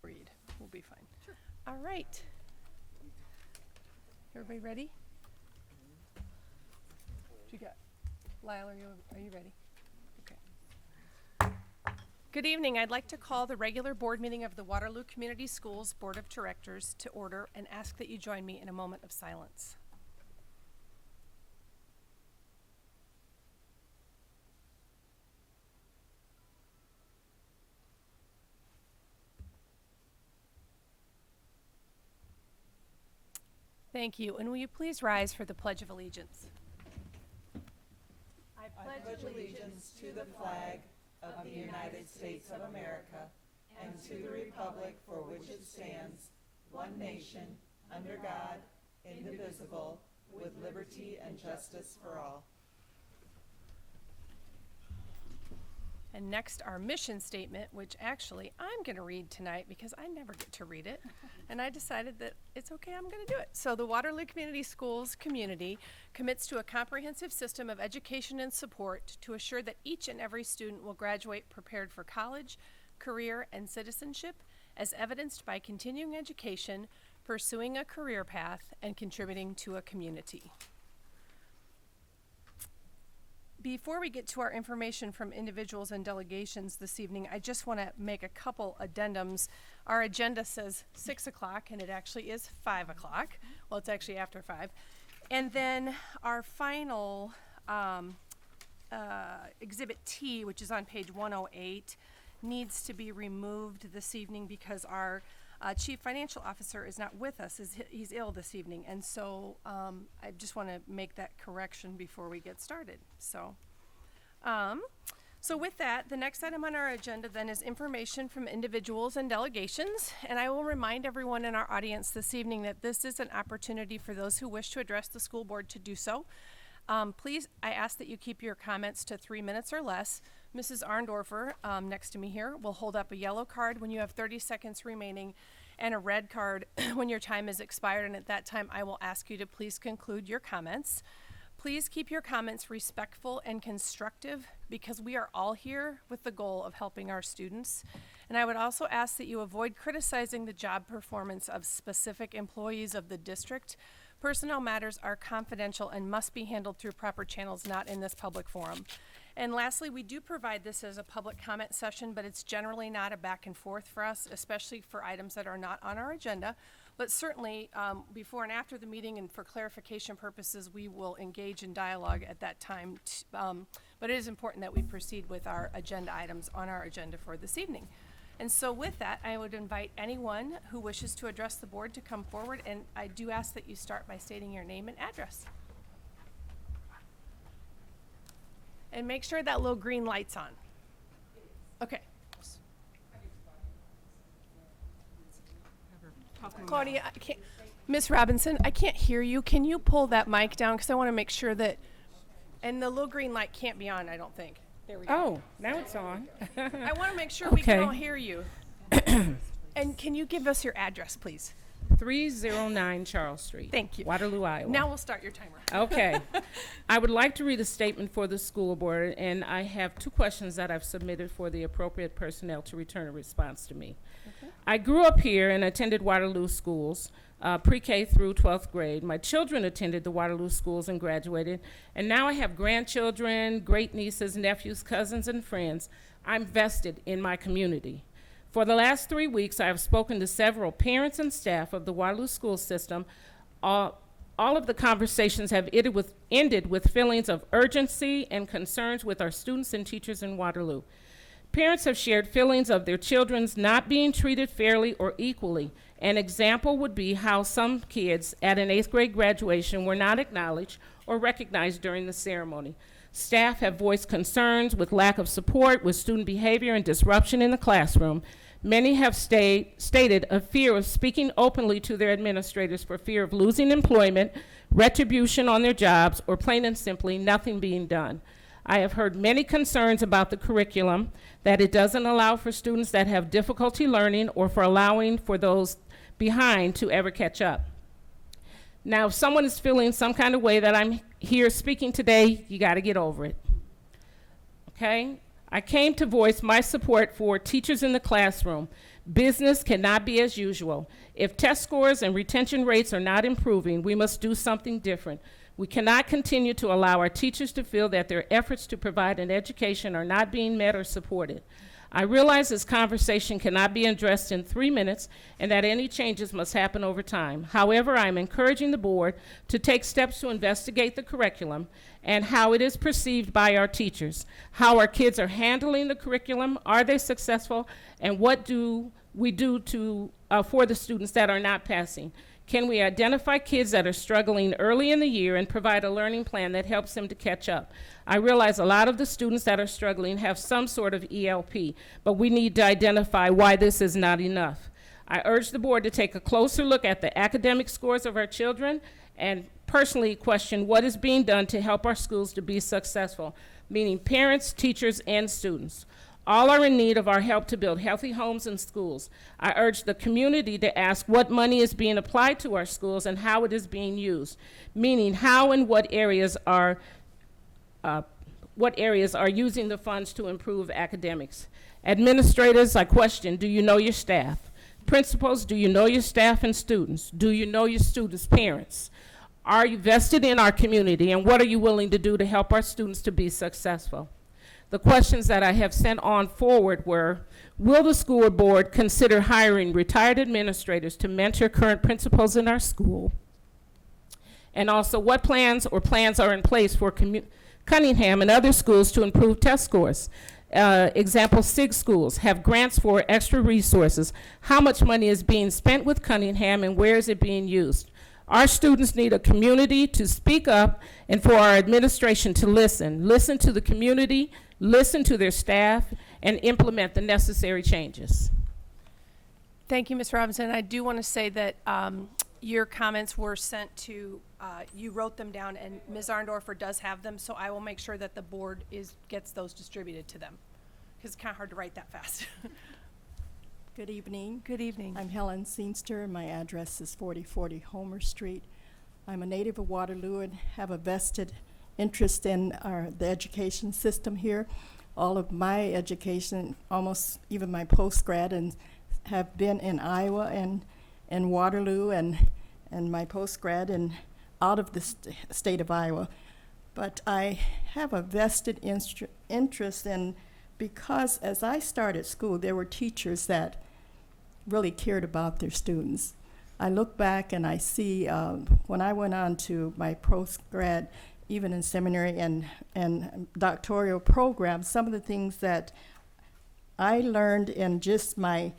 Read. We'll be fine. Sure. All right. Everybody ready? What you got? Lyle, are you ready? Okay. Good evening. I'd like to call the regular board meeting of the Waterloo Community Schools Board of Directors to order and ask that you join me in a moment of silence. Thank you. And will you please rise for the Pledge of Allegiance? I pledge allegiance to the flag of the United States of America and to the republic for which it stands, one nation, under God, indivisible, with liberty and justice for all. And next, our mission statement, which actually I'm going to read tonight because I never get to read it. And I decided that it's okay, I'm going to do it. So the Waterloo Community Schools community commits to a comprehensive system of education and support to assure that each and every student will graduate prepared for college, career, and citizenship, as evidenced by continuing education, pursuing a career path, and contributing to a community. Before we get to our information from individuals and delegations this evening, I just want to make a couple addendums. Our agenda says 6 o'clock, and it actually is 5 o'clock. Well, it's actually after 5. And then our final Exhibit T, which is on page 108, needs to be removed this evening because our Chief Financial Officer is not with us. He's ill this evening. And so I just want to make that correction before we get started. So with that, the next item on our agenda then is information from individuals and delegations. And I will remind everyone in our audience this evening that this is an opportunity for those who wish to address the school board to do so. Please, I ask that you keep your comments to 3 minutes or less. Mrs. Arndorfer, next to me here, will hold up a yellow card when you have 30 seconds remaining and a red card when your time is expired. And at that time, I will ask you to please conclude your comments. Please keep your comments respectful and constructive because we are all here with the goal of helping our students. And I would also ask that you avoid criticizing the job performance of specific employees of the district. Personnel matters are confidential and must be handled through proper channels, not in this public forum. And lastly, we do provide this as a public comment session, but it's generally not a back and forth for us, especially for items that are not on our agenda. But certainly, before and after the meeting and for clarification purposes, we will engage in dialogue at that time. But it is important that we proceed with our agenda items on our agenda for this evening. And so with that, I would invite anyone who wishes to address the board to come forward, and I do ask that you start by stating your name and address. And make sure that little green light's on. Okay. Claudia, I can't. Miss Robinson, I can't hear you. Can you pull that mic down? Because I want to make sure that, and the little green light can't be on, I don't think. There we go. Oh, now it's on. I want to make sure we can all hear you. And can you give us your address, please? 309 Charles Street. Thank you. Waterloo, Iowa. Now we'll start your timer. Okay. I would like to read a statement for the school board, and I have 2 questions that I've submitted for the appropriate personnel to return a response to me. Okay. I grew up here and attended Waterloo schools, pre-K through 12th grade. My children attended the Waterloo schools and graduated, and now I have grandchildren, great-nieces, nephews, cousins, and friends. I'm vested in my community. For the last 3 weeks, I have spoken to several parents and staff of the Waterloo school system, all All of the conversations have ended with feelings of urgency and concerns with our students and teachers in Waterloo. Parents have shared feelings of their children's not being treated fairly or equally. An example would be how some kids at an 8th grade graduation were not acknowledged or recognized during the ceremony. Staff have voiced concerns with lack of support with student behavior and disruption in the classroom. Many have stated a fear of speaking openly to their administrators for fear of losing employment, retribution on their jobs, or plain and simply nothing being done. I have heard many concerns about the curriculum, that it doesn't allow for students that have difficulty learning or for allowing for those behind to ever catch up. Now, if someone is feeling some kind of way that I'm here speaking today, you got to get over it. Okay? I came to voice my support for teachers in the classroom. Business cannot be as usual. If test scores and retention rates are not improving, we must do something different. We cannot continue to allow our teachers to feel that their efforts to provide an education are not being met or supported. I realize this conversation cannot be addressed in 3 minutes and that any changes must happen over time. However, I am encouraging the board to take steps to investigate the curriculum and how it is perceived by our teachers, how our kids are handling the curriculum, are they successful, and what do we do for the students that are not passing. Can we identify kids that are struggling early in the year and provide a learning plan that helps them to catch up? I realize a lot of the students that are struggling have some sort of ELP, but we need to identify why this is not enough. I urge the board to take a closer look at the academic scores of our children and personally question what is being done to help our schools to be successful, meaning parents, teachers, and students. All are in need of our help to build healthy homes and schools. I urge the community to ask what money is being applied to our schools and how it is being used, meaning how and what areas are using the funds to improve academics. Administrators, I question, do you know your staff? Principals, do you know your staff and students? Do you know your students' parents? Are you vested in our community, and what are you willing to do to help our students to be successful? The questions that I have sent on forward were, will the school board consider hiring retired administrators to mentor current principals in our school? And also, what plans are in place for Cunningham and other schools to improve test scores? Example, SIG schools have grants for extra resources. How much money is being spent with Cunningham and where is it being used? Our students need a community to speak up and for our administration to listen. Listen to the community, listen to their staff, and implement the necessary changes. Thank you, Ms. Robinson. I do want to say that your comments were sent to, you wrote them down, and Ms. Arndorfer does have them, so I will make sure that the board gets those distributed to them, because it's kind of hard to write that fast. Good evening. Good evening. I'm Helen Seenster. My address is 4040 Homer Street. I'm a native of Waterloo and have a vested interest in the education system here. All of my education, almost even my post-grad, and have been in Iowa and Waterloo, and my post-grad and out of the state of Iowa. But I have a vested interest in, because as I started school, there were teachers that really cared about their students. I look back and I see when I went on to my post-grad, even in seminary and doctoral programs, some of the things that I learned in just my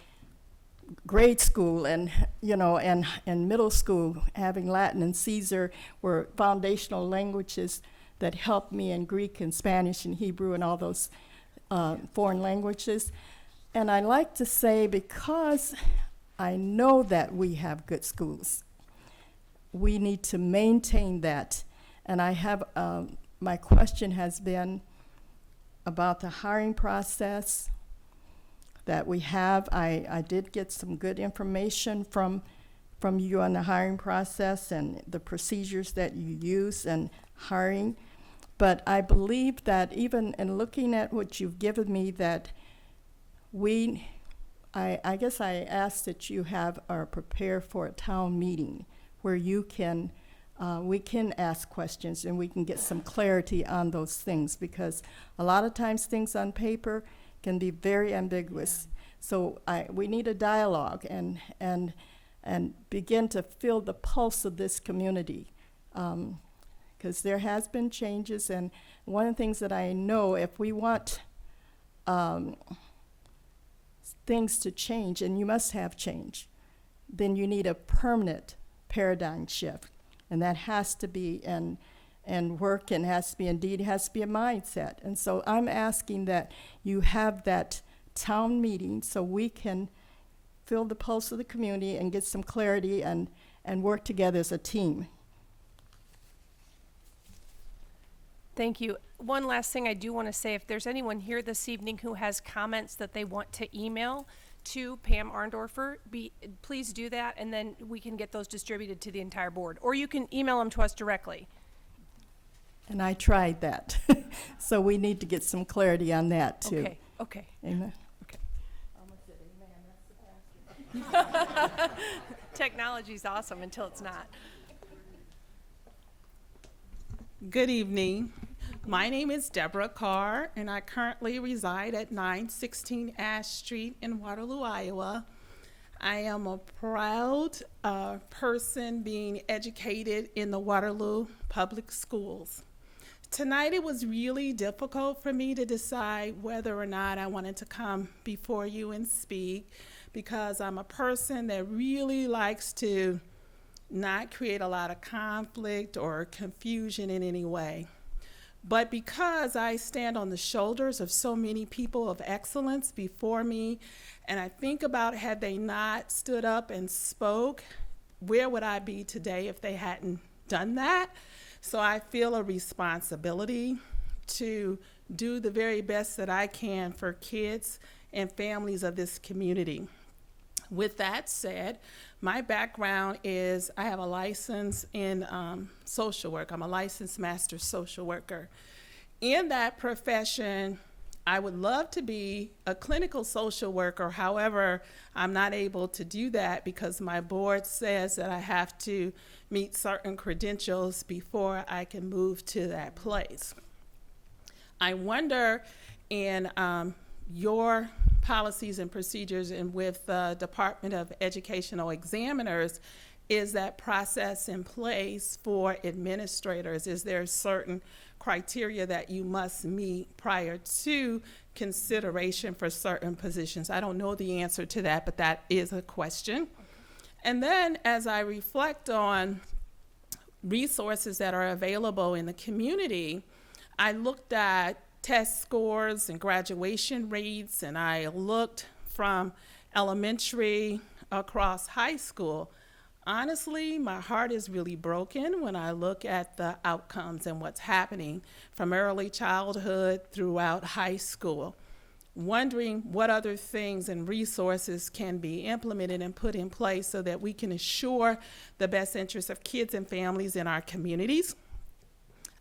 grade school and middle school, having Latin and Caesar were foundational languages that helped me in Greek and Spanish and Hebrew and all those foreign languages. And I like to say, because I know that we have good schools, we need to maintain that. And I have, my question has been about the hiring process that we have. I did get some good information from you on the hiring process and the procedures that you use in hiring. But I believe that even in looking at what you've given me, that I guess I ask that you have or prepare for a town meeting where you can, we can ask questions and we can get some clarity on those things, because a lot of times things on paper can be very ambiguous. So we need a dialogue and begin to feel the pulse of this community, because there has been changes, and one of the things that I know, if we want things to change, and you must have change, then you need a permanent paradigm shift, and that has to be and work, and has to be, indeed, has to be a mindset. And so I'm asking that you have that town meeting so we can feel the pulse of the community and get some clarity and work together as a team. Thank you. One last thing I do want to say, if there's anyone here this evening who has comments that they want to email to Pam Arndorfer, please do that, and then we can get those distributed to the entire board. Or you can email them to us directly. And I tried that. So we need to get some clarity on that too. Okay, okay. Amen. Technology's awesome until it's not. Good evening. My name is Deborah Carr, and I currently reside at 916 Ash Street in Waterloo, Iowa. I am a proud person being educated in the Waterloo Public Schools. Tonight it was really difficult for me to decide whether or not I wanted to come before you and speak, because I'm a person that really likes to not create a lot of conflict or confusion in any way. But because I stand on the shoulders of so many people of excellence before me, and I think about, had they not stood up and spoke, where would I be today if they hadn't done that? So I feel a responsibility to do the very best that I can for kids and families of this community. With that said, my background is I have a license in social work. I'm a licensed master social worker. In that profession, I would love to be a clinical social worker. However, I'm not able to do that because my board says that I have to meet certain credentials before I can move to that place. I wonder in your policies and procedures and with the Department of Educational Examiners, is that process in place for administrators? Is there certain criteria that you must meet prior to consideration for certain positions? I don't know the answer to that, but that is a question. And then as I reflect on resources that are available in the community, I looked at test scores and graduation rates, and I looked from elementary across high school. Honestly, my heart is really broken when I look at the outcomes and what's happening from early childhood throughout high school, wondering what other things and resources can be implemented and put in place so that we can assure the best interests of kids and families in our communities.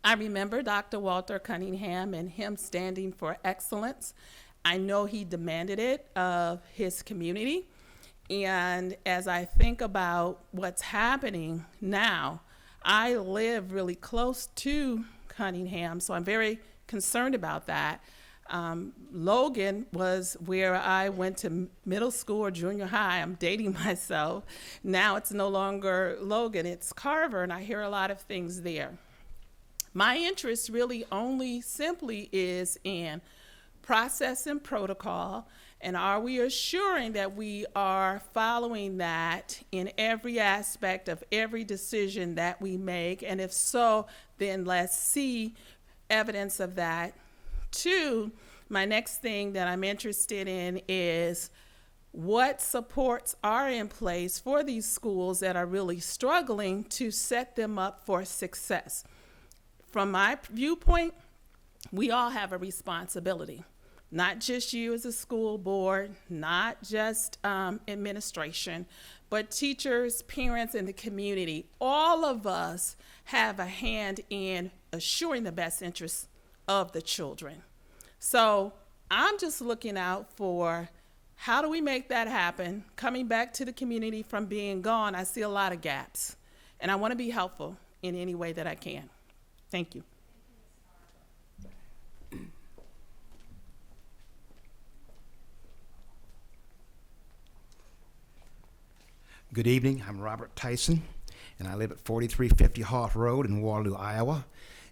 I remember Dr. Walter Cunningham and him standing for excellence. I know he demanded it of his community. And as I think about what's happening now, I live really close to Cunningham, so I'm very concerned about that. Logan was where I went to middle school or junior high. I'm dating myself. Now it's no longer Logan, it's Carver, and I hear a lot of things there. My interest really only simply is in process and protocol, and are we assuring that we are following that in every aspect of every decision that we make? And if so, then let's see evidence of that. Two, my next thing that I'm interested in is what supports are in place for these schools that are really struggling to set them up for success. From my viewpoint, we all have a responsibility. Not just you as a school board, not just administration, but teachers, parents, and the community. All of us have a hand in assuring the best interests of the children. So I'm just looking out for how do we make that happen? Coming back to the community from being gone, I see a lot of gaps, and I want to be helpful in any way that I can. Thank you. Good evening. I'm Robert Tyson, and I live at 4350 Hoff Road in Waterloo, Iowa.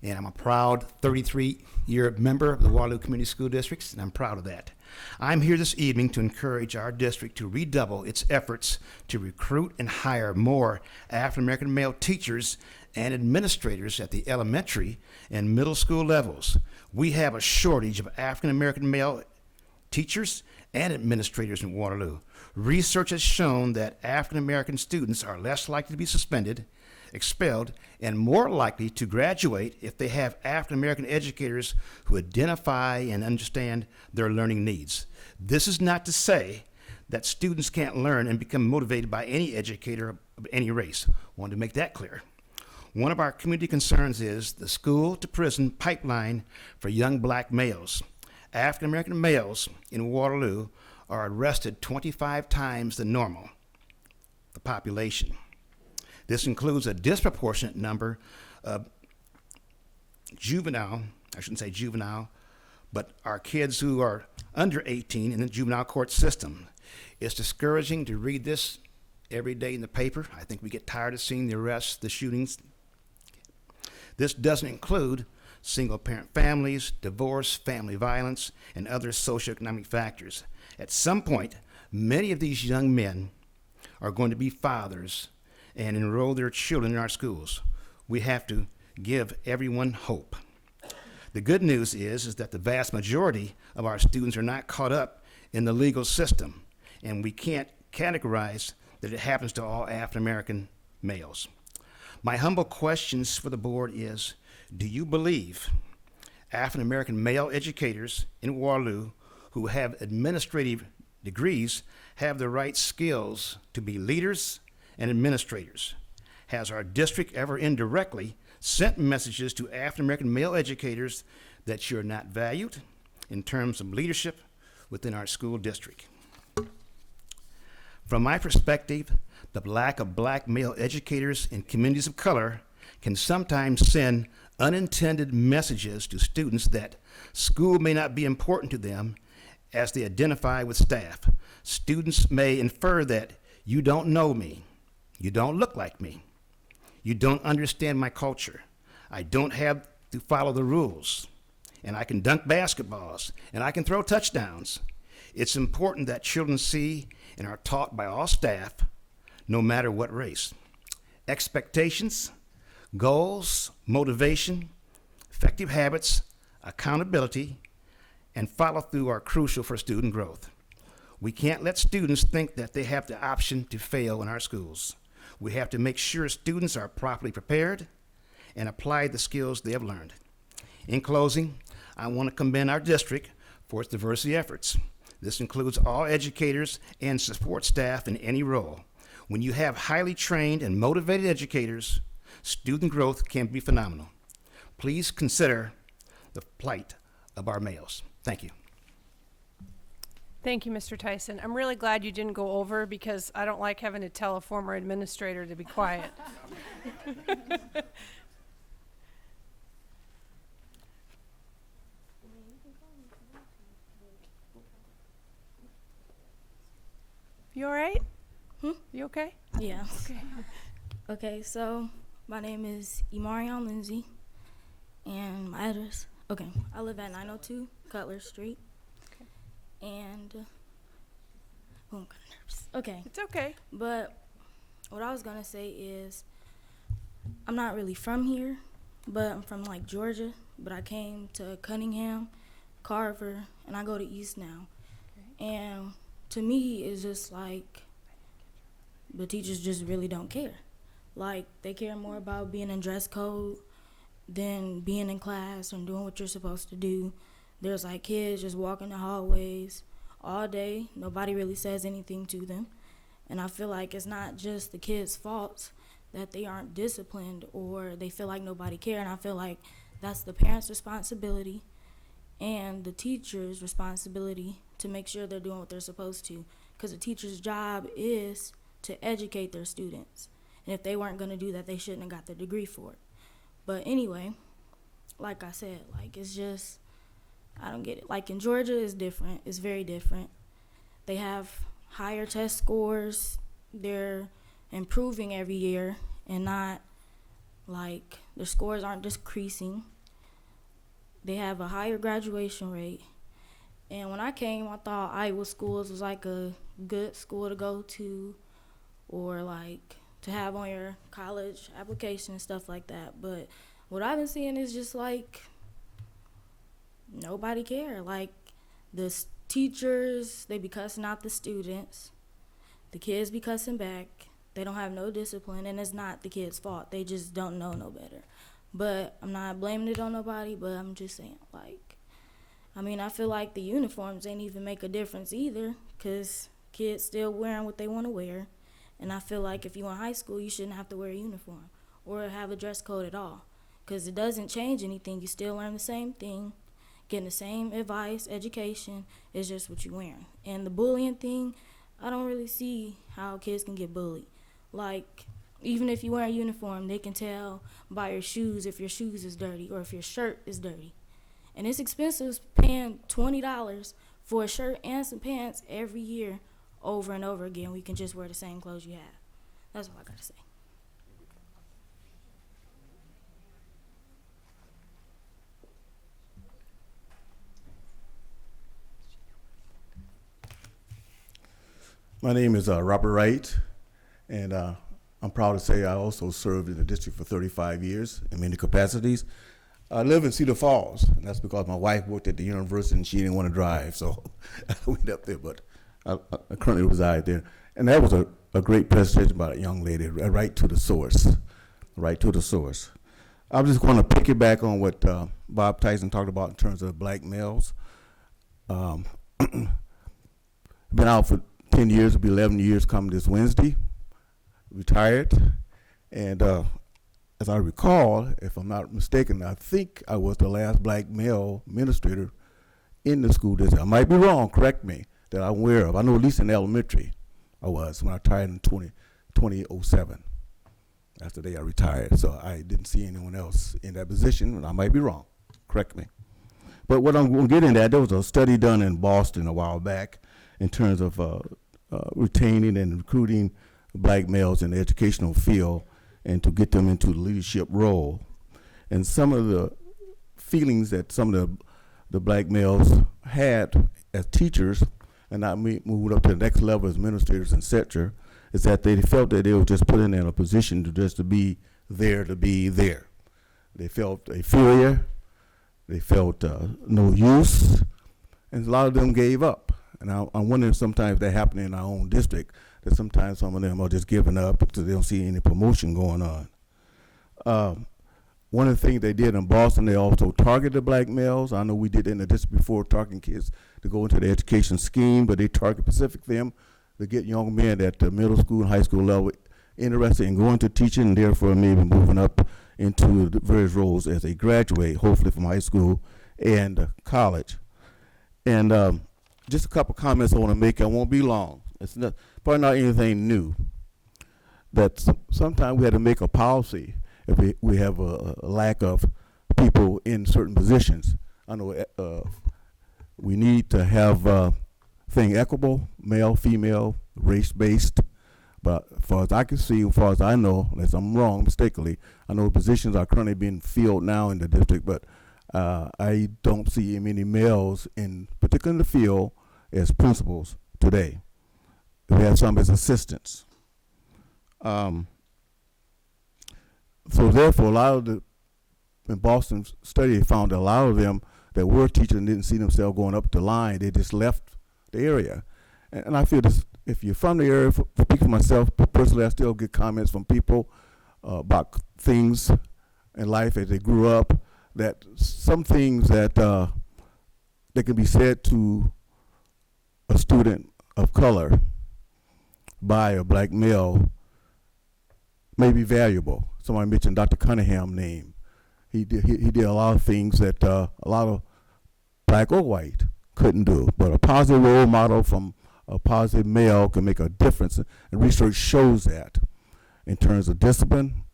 And I'm a proud 33-year member of the Waterloo Community School Districts, and I'm proud of that. I'm here this evening to encourage our district to redouble its efforts to recruit and hire more African American male teachers and administrators at the elementary and middle school levels. We have a shortage of African American male teachers and administrators in Waterloo. Research has shown that African American students are less likely to be suspended, expelled, and more likely to graduate if they have African American educators who identify and understand their learning needs. This is not to say that students can't learn and become motivated by any educator of any race. I wanted to make that clear. One of our community concerns is the school to prison pipeline for young black males. African American males in Waterloo are arrested 25 times the normal, the population. This includes a disproportionate number of juvenile, I shouldn't say juvenile, but our kids who are under 18 in the juvenile court system. It's discouraging to read this every day in the paper. I think we get tired of seeing the arrests, the shootings. This doesn't include single-parent families, divorce, family violence, and other socioeconomic factors. At some point, many of these young men are going to be fathers and enroll their children in our schools. We have to give everyone hope. The good news is that the vast majority of our students are not caught up in the legal system, and we can't categorize that it happens to all African American males. My humble questions for the board is, do you believe African American male educators in Waterloo who have administrative degrees have the right skills to be leaders and administrators? Has our district ever indirectly sent messages to African American male educators that you're not valued in terms of leadership within our school district? From my perspective, the lack of black male educators in communities of color can sometimes send unintended messages to students that school may not be important to them as they identify with staff. Students may infer that you don't know me, you don't look like me, you don't understand my culture, I don't have to follow the rules, and I can dunk basketballs, and I can throw touchdowns. It's important that children see and are taught by all staff, no matter what race. Expectations, goals, motivation, effective habits, accountability, and follow-through are crucial for student growth. We can't let students think that they have the option to fail in our schools. We have to make sure students are properly prepared and apply the skills they have learned. In closing, I want to commend our district for its diversity efforts. This includes all educators and support staff in any role. When you have highly trained and motivated educators, student growth can be phenomenal. Please consider the plight of our males. Thank you. Thank you, Mr. Tyson. I'm really glad you didn't go over because I don't like having to tell a former administrator to be quiet. You all right? You okay? Yeah. Okay. Okay, so my name is Imarion Lindsay, and my address. Okay, I live at 902 Cutler Street. Okay. And oh, I'm kind of nervous. Okay, It's okay. but what I was gonna say is I'm not really from here, but I'm from like Georgia. But I came to Cunningham, Carver, and I go to East now. And to me, it's just like the teachers just really don't care. Like, they care more about being in dress code than being in class and doing what you're supposed to do. There's like kids just walking the hallways all day. Nobody really says anything to them. And I feel like it's not just the kids' fault that they aren't disciplined or they feel like nobody cares. And I feel like that's the parents' responsibility and the teacher's responsibility to make sure they're doing what they're supposed to. Because the teacher's job is to educate their students. And if they weren't going to do that, they shouldn't have got their degree for it. But anyway, like I said, like, it's just, I don't get it. Like, in Georgia, it's different. It's very different. They have higher test scores. They're improving every year. and not like their scores aren't decreasing. They have a higher graduation rate. And when I came, I thought Iowa Schools was like a good school to go to, or like to have on your college application and stuff like that. But what I've been seeing is just like nobody care. Like teachers, they be cussing out the students. The kids be cussing back. They don't have no discipline, and it's not the kids' fault. They just don't know no better. But I'm not blaming it on nobody, but I'm just saying, like, I feel like the uniforms ain't even make a difference either, because kids still wearing what they want to wear. And I feel like if you in high school, you shouldn't have to wear a uniform or have a dress code at all, because it doesn't change anything. You still learn the same thing, getting the same advice, education. It's just what you're wearing. And the bullying thing, I don't really see how kids can get bullied. Like, even if you wear a uniform, they can tell by your shoes if your shoes is dirty or if your shirt is dirty. And it's expensive paying $20 for a shirt and some pants every year over and over again. We can just wear the same clothes you have. That's all I got to say. My name is Robert Wright, and I'm proud to say I also served in the district for 35 years in many capacities. I live in Cedar Falls, and that's because my wife worked at the university and she didn't want to drive, so I went up there, but I currently reside there. And that was a great presentation by a young lady, right to the source, right to the source. I'm just going to piggyback on what Bob Tyson talked about in terms of black males. Been out for 10 years, it'll be 11 years come this Wednesday, retired, and as I recall, if I'm not mistaken, I think I was the last black male administrator in the school district. I might be wrong, correct me, that I'm aware of. I know at least in elementary I was when I retired in 2007. That's the day I retired, so I didn't see anyone else in that position, and I might be wrong, correct me. But what I'm going to get into that, there was a study done in Boston a while back in terms of retaining and recruiting black males in the educational field and to get them into the leadership role. And some of the feelings that some of the black males had as teachers and not moving up to the next level as administrators, etc., is that they felt that they were just put in a position to just to be there to be there. They felt inferior, they felt no use, and a lot of them gave up. And I'm wondering sometimes that happened in our own district, that sometimes some of them are just giving up because they don't see any promotion going on. One of the things they did in Boston, they also targeted black males. I know we did in the district before, targeting kids to go into the education scheme, but they target specific them to get young men at the middle school and high school level interested in going to teaching and therefore maybe moving up into the various roles as they graduate, hopefully from high school and college. And just a couple comments I want to make. I won't be long. It's not, probably not anything new. That sometimes we had to make a policy if we have a lack of people in certain positions. I know we need to have thing equitable, male, female, race-based. But as far as I can see, as far as I know, unless I'm wrong mistakenly, I know positions are currently being filled now in the district, but I don't see many males in particular in the field as principals today. We have some as assistants. So therefore, a lot of the, in Boston's study, they found a lot of them that were teachers and didn't see themselves going up the line. They just left the area. And I feel this, if you're from the area, for speaking for myself, personally, I still get comments from people about things in life as they grew up, that some things that that can be said to a student of color by a black male may be valuable. Somebody mentioned Dr. Cunningham's name. He did a lot of things that a lot of black or white couldn't do. But a positive role model from a positive male can make a difference, and research shows that in terms of discipline,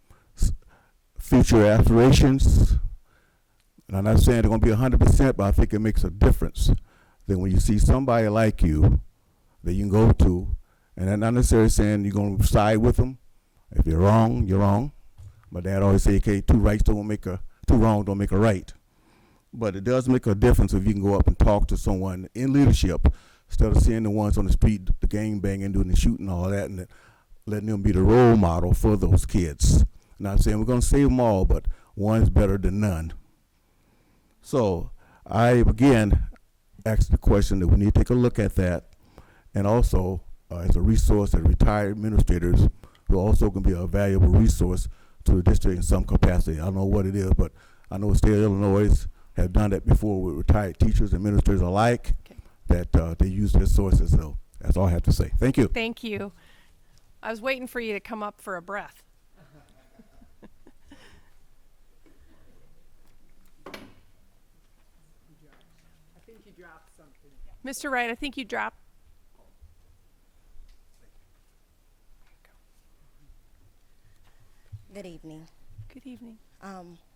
future aspirations. And I'm not saying they're going to be 100%, but I think it makes a difference. Then when you see somebody like you that you can go to, and I'm not necessarily saying you're going to side with them, If you're wrong, you're wrong. My dad always say, okay, two wrongs don't make a right. But it does make a difference if you can go up and talk to someone in leadership instead of seeing the ones on the street, the gang banging, doing the shooting, all that, and letting them be the role model for those kids. Not saying we're going to save them all, but one's better than none. So I, again, asked the question that we need to take a look at that, and also as a resource that retired administrators will also can be a valuable resource to the district in some capacity. I don't know what it is, but I know the state of Illinois have done that before with retired teachers and administrators alike, that they use their sources. So that's all I have to say. Thank you. Thank you. I was waiting for you to come up for a breath. Mr. Wright, I think you dropped. Good evening. Good evening.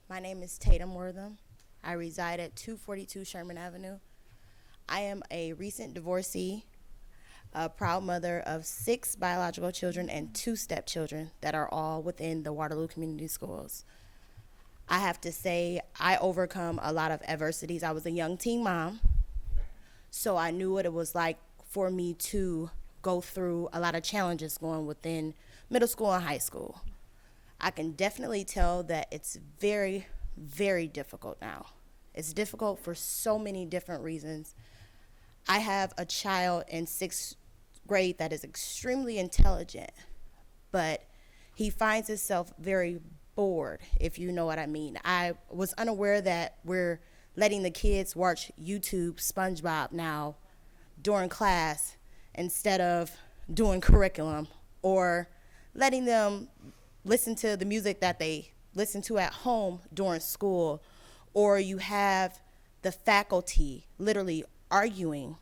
My name is Tatum Wortham. I reside at 242 Sherman Avenue. I am a recent divorcee, a proud mother of 6 biological children and 2 stepchildren that are all within the Waterloo Community Schools. I have to say I overcome a lot of adversities. I was a young teen mom, so I knew what it was like for me to go through a lot of challenges going within middle school and high school. I can definitely tell that it's very, very difficult now. It's difficult for so many different reasons. I have a child in 6th grade that is extremely intelligent, but he finds himself very bored, if you know what I mean. I was unaware that we're letting the kids watch YouTube SpongeBob now during class instead of doing curriculum, or letting them listen to the music that they listen to at home during school, or you have the faculty literally arguing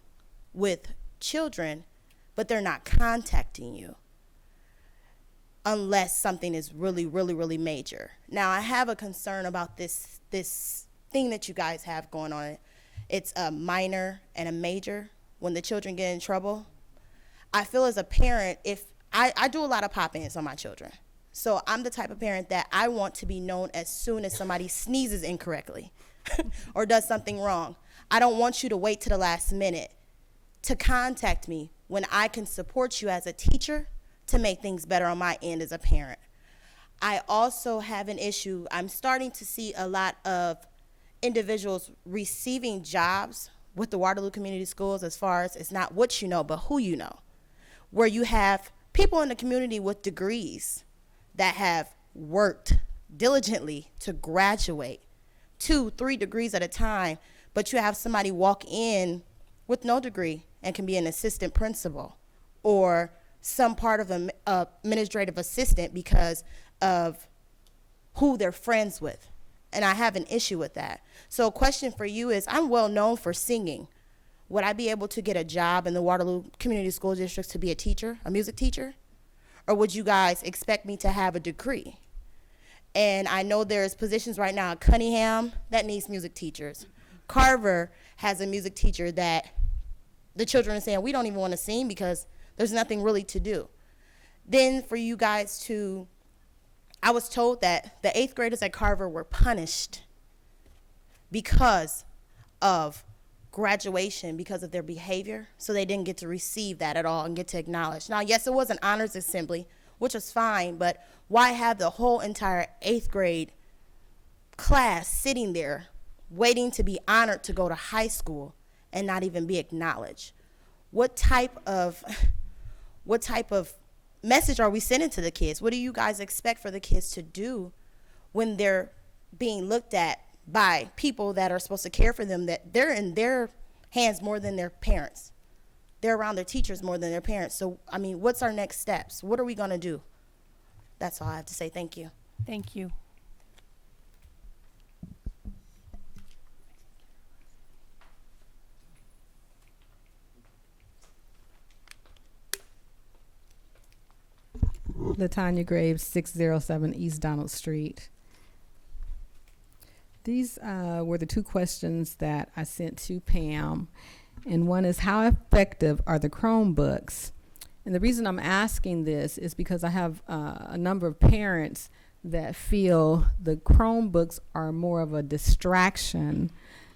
with children, but they're not contacting you unless something is really, really, really major. Now, I have a concern about this thing that you guys have going on. It's a minor and a major when the children get in trouble. I feel as a parent, if I do a lot of pop-ins on my children. So I'm the type of parent that I want to be known as soon as somebody sneezes incorrectly or does something wrong. I don't want you to wait to the last minute to contact me when I can support you as a teacher to make things better on my end as a parent. I also have an issue. I'm starting to see a lot of individuals receiving jobs with the Waterloo Community Schools, as far as it's not what you know, but who you know, where you have people in the community with degrees that have worked diligently to graduate 2-3 degrees at a time, but you have somebody walk in with no degree and can be an assistant principal or some part of an administrative assistant because of who they're friends with. And I have an issue with that. So a question for you is, I'm well known for singing. Would I be able to get a job in the Waterloo Community School District to be a teacher, a music teacher? Or would you guys expect me to have a degree? And I know there's positions right now at Cunningham that needs music teachers. Carver has a music teacher that the children are saying, we don't even want to sing because there's nothing really to do. Then for you guys to, I was told that the 8th graders at Carver were punished because of graduation, because of their behavior, so they didn't get to receive that at all and get to acknowledge. Now, yes, it was an honors assembly, which was fine, but why have the whole entire 8th grade class sitting there waiting to be honored to go to high school and not even be acknowledged? What type of message are we sending to the kids? What do you guys expect for the kids to do when they're being looked at by people that are supposed to care for them, that they're in their hands more than their parents? They're around their teachers more than their parents. So, I mean, what's our next steps? What are we going to do? That's all I have to say. Thank you. Thank you. Latanya Graves, 607 East Donald Street. These were the 2 questions that I sent to Pam. And one is, how effective are the Chromebooks And the reason I'm asking this is because I have a number of parents that feel the Chromebooks are more of a distraction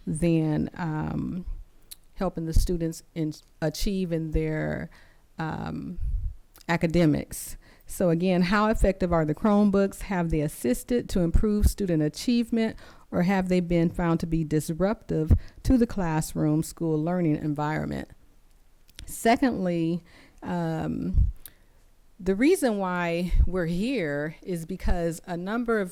than helping the students achieve in their academics. So again, how effective are the Chromebooks? Have they assisted to improve student achievement, or have they been found to be disruptive to the classroom, school learning environment? Secondly, the reason why we're here is because a number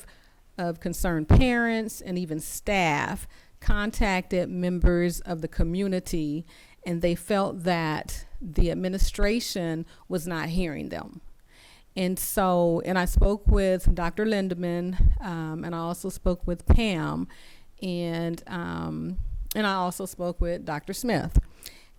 of concerned parents and even staff contacted members of the community, and they felt that the administration was not hearing them. And so, and I spoke with Dr. Lindeman, and I also spoke with Pam, and I also spoke with Dr. Smith.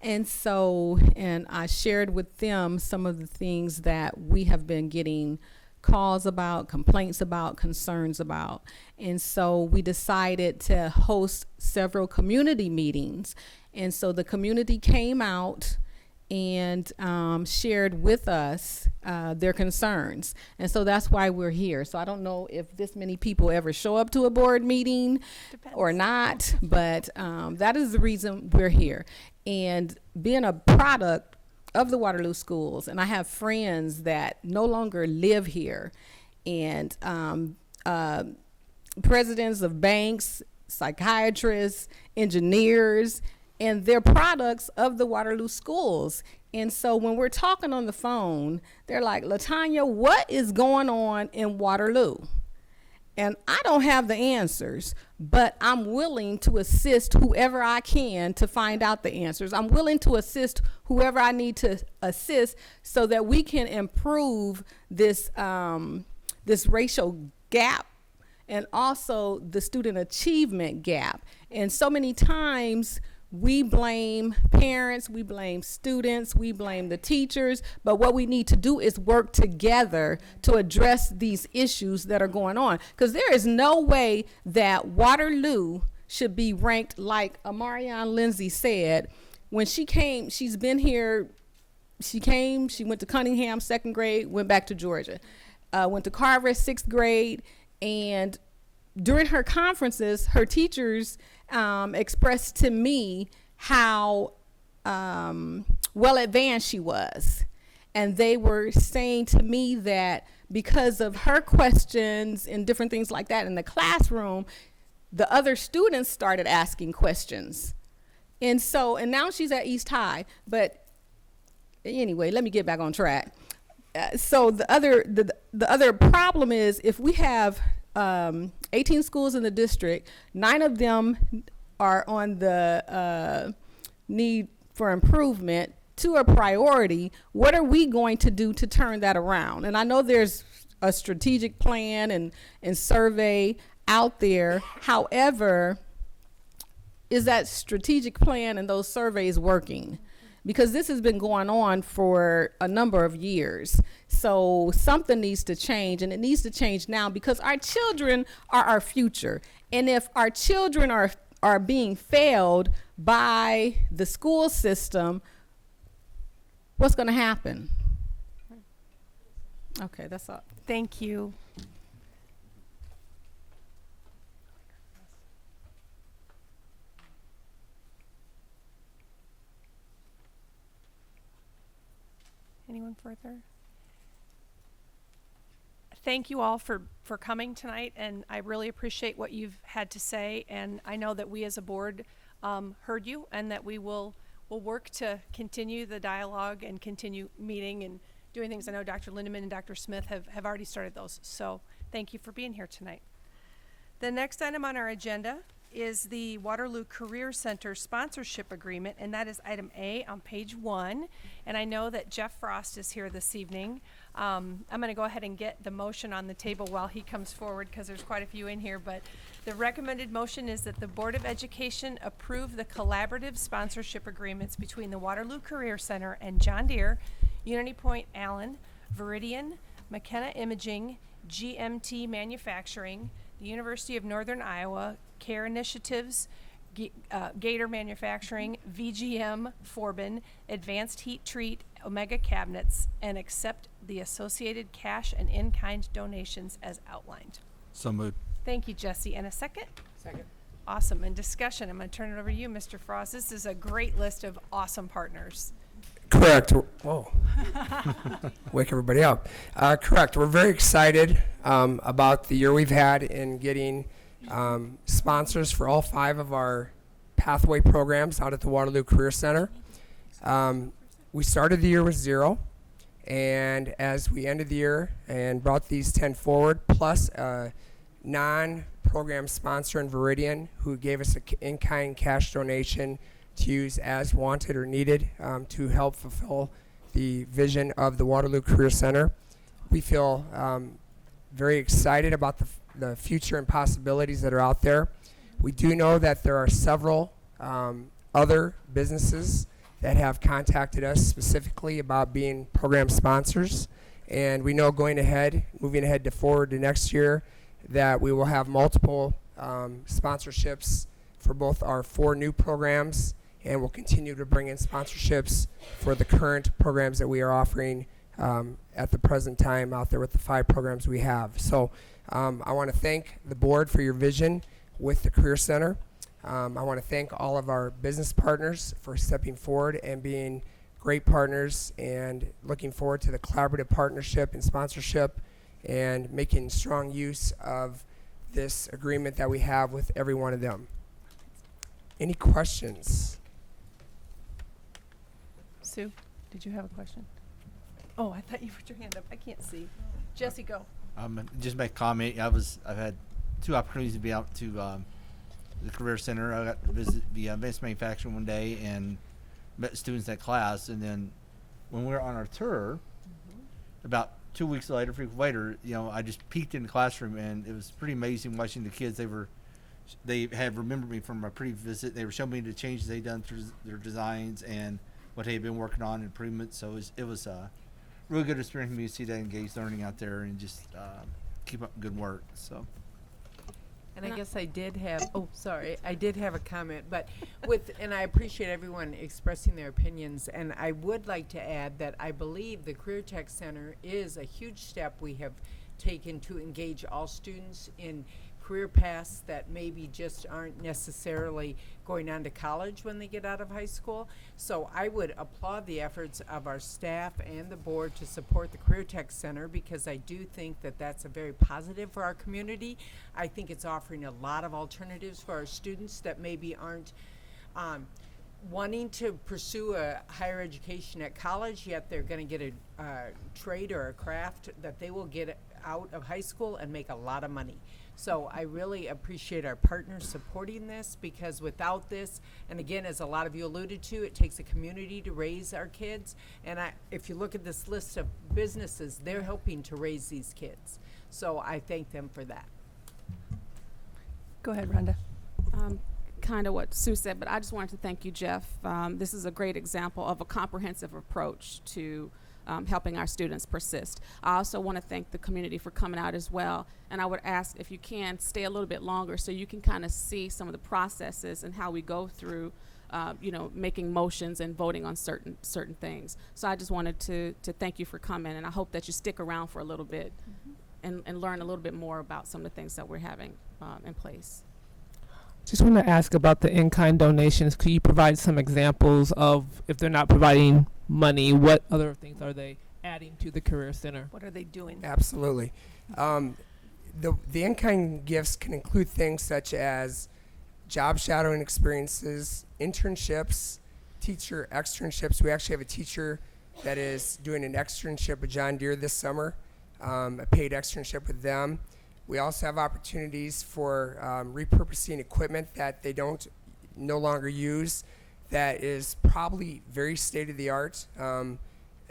And so, and I shared with them some of the things that we have been getting calls about, complaints about, concerns about. And so we decided to host several community meetings. And so the community came out and shared with us their concerns. And so that's why we're here. So I don't know if this many people ever show up to a board meeting or not, but that is the reason we're here. And being a product of the Waterloo schools, and I have friends that no longer live here, and presidents of banks, psychiatrists, engineers, and they're products of the Waterloo schools. And so when we're talking on the phone, they're like, LaTanya, what is going on in Waterloo? And I don't have the answers, but I'm willing to assist whoever I can to find out the answers. I'm willing to assist whoever I need to assist so that we can improve this, this racial gap and also the student achievement gap. And so many times we blame parents, we blame students, we blame the teachers, but what we need to do is work together to address these issues that are going on. Because there is no way that Waterloo should be ranked, like Amarian Lindsay said, when she came, she's been here, she went to Cunningham 2nd grade, went back to Georgia, went to Carver 6th grade, and during her conferences, her teachers expressed to me how well advanced she was. And they were saying to me that because of her questions and different things like that in the classroom, the other students started asking questions. And so, and now she's at East High. But anyway, let me get back on track. So the other problem is if we have 18 schools in the district, 9 of them are on the need for improvement, 2 are priority. What are we going to do to turn that around? And I know there's a strategic plan and survey out there. However, is that strategic plan and those surveys working? Because this has been going on for a number of years. So something needs to change, and it needs to change now because our children are our future. And if our children are being failed by the school system, what's going to happen? Okay, that's all. Thank you. Anyone further? Thank you all for coming tonight, and I really appreciate what you've had to say, and I know that we as a board heard you, and that we will work to continue the dialogue and continue meeting and doing things. I know Dr. Lindeman and Dr. Smith have already started those, so thank you for being here tonight. The next item on our agenda is the Waterloo Career Center sponsorship agreement, and that is item A on page 1. And I know that Jeff Frost is here this evening. I'm going to go ahead and get the motion on the table while he comes forward because there's quite a few in here. But the recommended motion is that the Board of Education approve the collaborative sponsorship agreements between the Waterloo Career Center and John Deere, Unity Point Allen, Veridian, McKenna Imaging, GMT Manufacturing, the University of Northern Iowa, Care Initiatives, Gator Manufacturing, VGM, Forbin, Advanced Heat Treat, Omega Cabinets and accept the associated cash and in-kind donations as outlined. So moved. Thank you, Jesse. And a second? Second. Awesome. And discussion, I'm going to turn it over to you, Mr. Frost. This is a great list of awesome partners. Correct. Whoa. Wake everybody up. Correct. We're very excited about the year we've had in getting sponsors for all 5 of our pathway programs out at the Waterloo Career Center. We started the year with 0, and as we ended the year and brought these 10 forward, plus a non-program sponsor in Veridian who gave us an in-kind cash donation to use as wanted or needed to help fulfill the vision of the Waterloo Career Center. We feel very excited about the future and possibilities that are out there. We do know that there are several other businesses that have contacted us specifically about being program sponsors, and we know moving ahead forward to next year, that we will have multiple sponsorships for both our 4 new programs, and we'll continue to bring in sponsorships for the current programs that we are offering at the present time out there with the 5 programs we have. So I want to thank the board for your vision with the Career Center. I want to thank all of our business partners for stepping forward and being great partners, and looking forward to the collaborative partnership and sponsorship and making strong use of this agreement that we have with every one of them. Any questions? Sue, did you have a question? Oh, I thought you put your hand up. I can't see. Jesse, go. Just make a comment. I've had 2 opportunities to be out to the Career Center. I got to visit the advanced manufacturing one day and met students at class. And then when we were on our tour, about 2 weeks later, 3 weeks later, I just peeked in the classroom, and it was pretty amazing watching the kids. They had remembered me from my previous visit. They were showing me the changes they'd done through their designs and what they had been working on, improvements. So it was a really good experience for me to see that engaged learning out there, and just keep up good work. So. And I guess I did have, I did have a comment, but and I appreciate everyone expressing their opinions, and I would like to add that I believe the Career Tech Center is a huge step we have taken to engage all students in career paths that maybe just aren't necessarily going on to college when they get out of high school. So I would applaud the efforts of our staff and the board to support the Career Tech Center, because I do think that that's a very positive for our community. I think it's offering a lot of alternatives for our students that maybe aren't wanting to pursue a higher education at college, yet they're going to get a trade or a craft that they will get out of high school and make a lot of money. So I really appreciate our partners supporting this, because without this, and again, as a lot of you alluded to, it takes a community to raise our kids. And if you look at this list of businesses, they're helping to raise these kids. So I thank them for that. Go ahead, Rhonda. Kind of what Sue said, but I just wanted to thank you, Jeff. This is a great example of a comprehensive approach to helping our students persist. I also want to thank the community for coming out as well, and I would ask if you can stay a little bit longer so you can kind of see some of the processes and how we go through making motions and voting on certain things. So I just wanted to thank you for coming, and I hope that you stick around for a little bit and learn a little bit more about some of the things that we're having in place. Just want to ask about the in-kind donations. Could you provide some examples of, if they're not providing money, what other things are they adding to the Career Center? What are they doing? Absolutely. The in-kind gifts can include things such as job shadowing experiences, internships, teacher externships. We actually have a teacher that is doing an externship with John Deere this summer, a paid externship with them. We also have opportunities for repurposing equipment that they no longer use, that is probably very state-of-the-art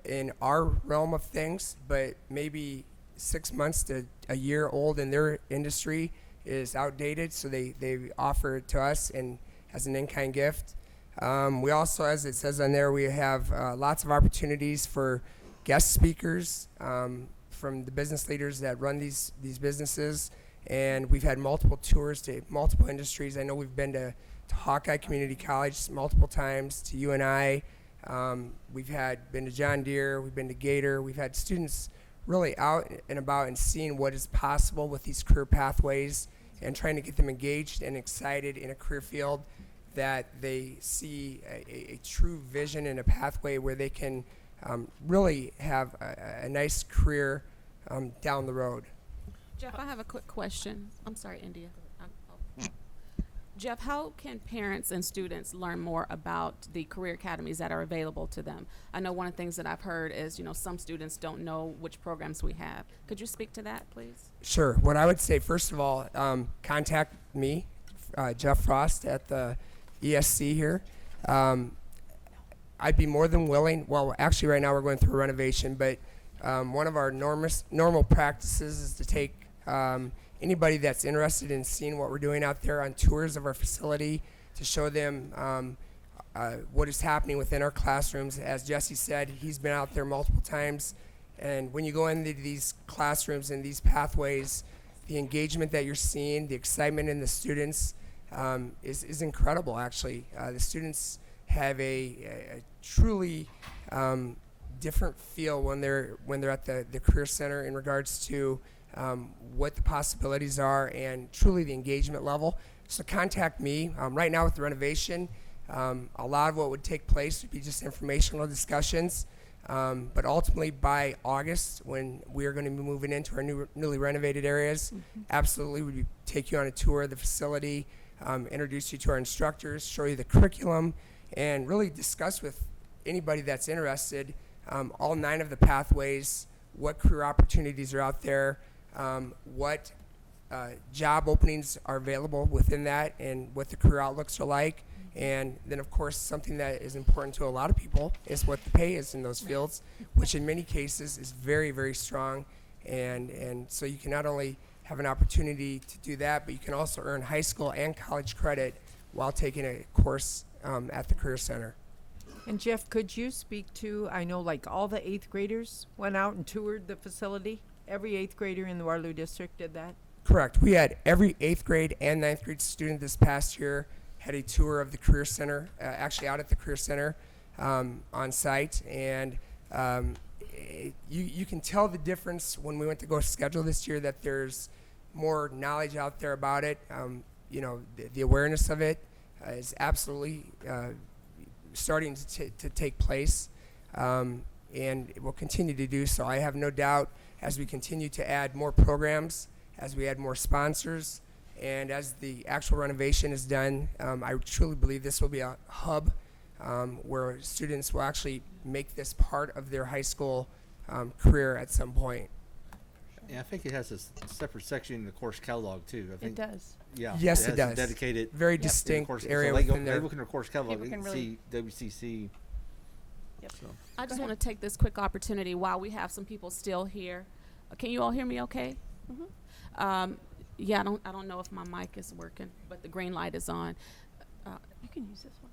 in our realm of things, but maybe 6 months to a year old in their industry is outdated, so they offer it to us and as an in-kind gift. We also, as it says on there, we have lots of opportunities for guest speakers from the business leaders that run these businesses, and we've had multiple tours to multiple industries. I know we've been to Hawkeye Community College multiple times, to UNI, We've been to John Deere, we've been to Gator, we've had students really out and about and seeing what is possible with these career pathways and trying to get them engaged and excited in a career field that they see a true vision and a pathway where they can really have a nice career down the road. Jeff, I have a quick question. I'm sorry, India. Jeff, how can parents and students learn more about the career academies that are available to them? I know one of the things that I've heard is, some students don't know which programs we have. Could you speak to that, please? Sure. What I would say, first of all, contact me, Jeff Frost at the ESC here. I'd be more than willing. Well, actually, right now we're going through a renovation, but one of our normal practices is to take anybody that's interested in seeing what we're doing out there on tours of our facility to show them what is happening within our classrooms. As Jesse said, he's been out there multiple times, and when you go into these classrooms and these pathways, the engagement that you're seeing, the excitement in the students is incredible, actually. The students have a truly different feel when they're at the Career Center in regards to what the possibilities are and truly the engagement level. So contact me. Right now with the renovation, a lot of what would take place would be just informational discussions. But ultimately by August, when we are going to be moving into our newly renovated areas, absolutely we'd take you on a tour of the facility, introduce you to our instructors, show you the curriculum, and really discuss with anybody that's interested all 9 of the pathways, what career opportunities are out there, what job openings are available within that, and what the career outlooks are like. And then, of course, something that is important to a lot of people is what the pay is in those fields, which in many cases is very, very strong. And so you can not only have an opportunity to do that, but you can also earn high school and college credit while taking a course at the Career Center. And Jeff, could you speak to, I know like all the 8th graders went out and toured the facility? Every 8th grader in the Waterloo District did that? Correct. We had every 8th grade and 9th grade student this past year had a tour of the Career Center, actually out at the Career Center on site. And you can tell the difference when we went to go schedule this year that there's more knowledge out there about it. The awareness of it is absolutely starting to take place, and it will continue to do so. I have no doubt as we continue to add more programs, as we add more sponsors, and as the actual renovation is done, I truly believe this will be a hub where students will actually make this part of their high school career at some point. Yeah, I think it has a separate section in the course catalog too. I think It does. Yeah. Yes, it has does. a dedicated Very to the distinct course, area so they within they there. look in their course catalog. People They can can really- see WCC. Yep. So. I just want to take this quick opportunity while we have some people still here. Can you all hear me okay? Yeah, I don't know if my mic is working, but the green light is on. You can use this one.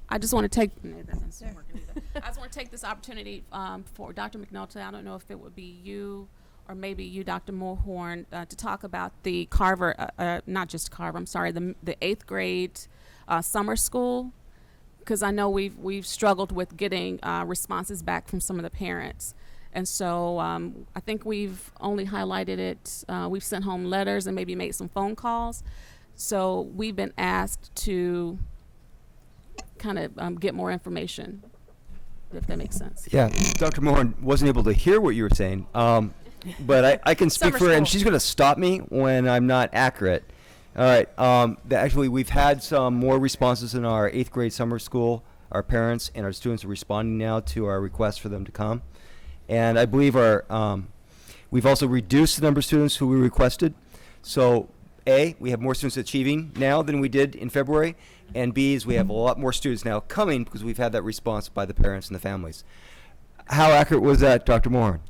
I just want to take no, that doesn't work either. I just want to take this opportunity for Dr. McNulty. I don't know if it would be you or maybe you, Dr. Mulhorn, to talk about the Carver, not just Carver, I'm sorry, the 8th grade summer school, because I know we've struggled with getting responses back from some of the parents. And so I think we've only highlighted it. We've sent home letters and maybe made some phone calls. So we've been asked to kind of get more information, if that makes sense. Yeah, Dr. Mohan wasn't able to hear what you were saying, but I can speak Summer for her, and school. she's going to stop me when I'm not accurate. All right, actually, we've had some more responses in our 8th grade summer school. Our parents and our students are responding now to our request for them to come. And I believe we've also reduced the number of students who we requested. So A, we have more students achieving now than we did in February, and B is we have a lot more students now coming because we've had that response by the parents and the families. How accurate was that, Dr. Mohan?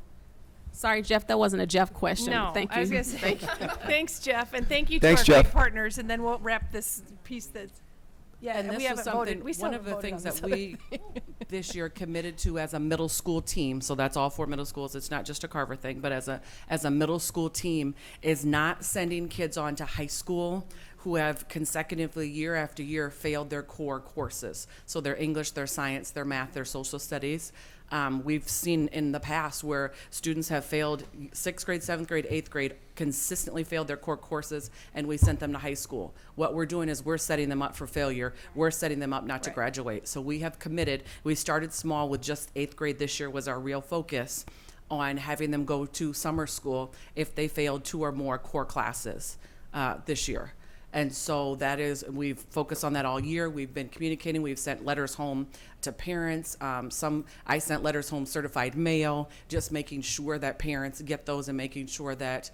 Sorry, Jeff, that wasn't a Jeff question. No, Thank you. I was going to say, thanks, Jeff, and thank you to Thanks, our Jeff. great partners, and then we'll wrap this piece that's, yeah, And we this was haven't something, voted. We still one of haven't the voted things on that this other we thing. this year committed to as a middle school team, so that's all 4 middle schools, it's not just a Carver thing, but as a middle school team, is not sending kids on to high school who have consecutively year after year failed their core courses. So their English, their science, their math, their social studies. We've seen in the past where students have failed 6th grade, 7th grade, 8th grade, consistently failed their core courses, and we sent them to high school. What we're doing is we're setting them up for failure. We're setting them up not to graduate. So we have committed. We started small with just 8th grade this year was our real focus on having them go to summer school if they failed 2 or more core classes this year. And so that is, we've focused on that all year. We've been communicating. We've sent letters home to parents. I sent letters home certified mail, just making sure that parents get those and making sure that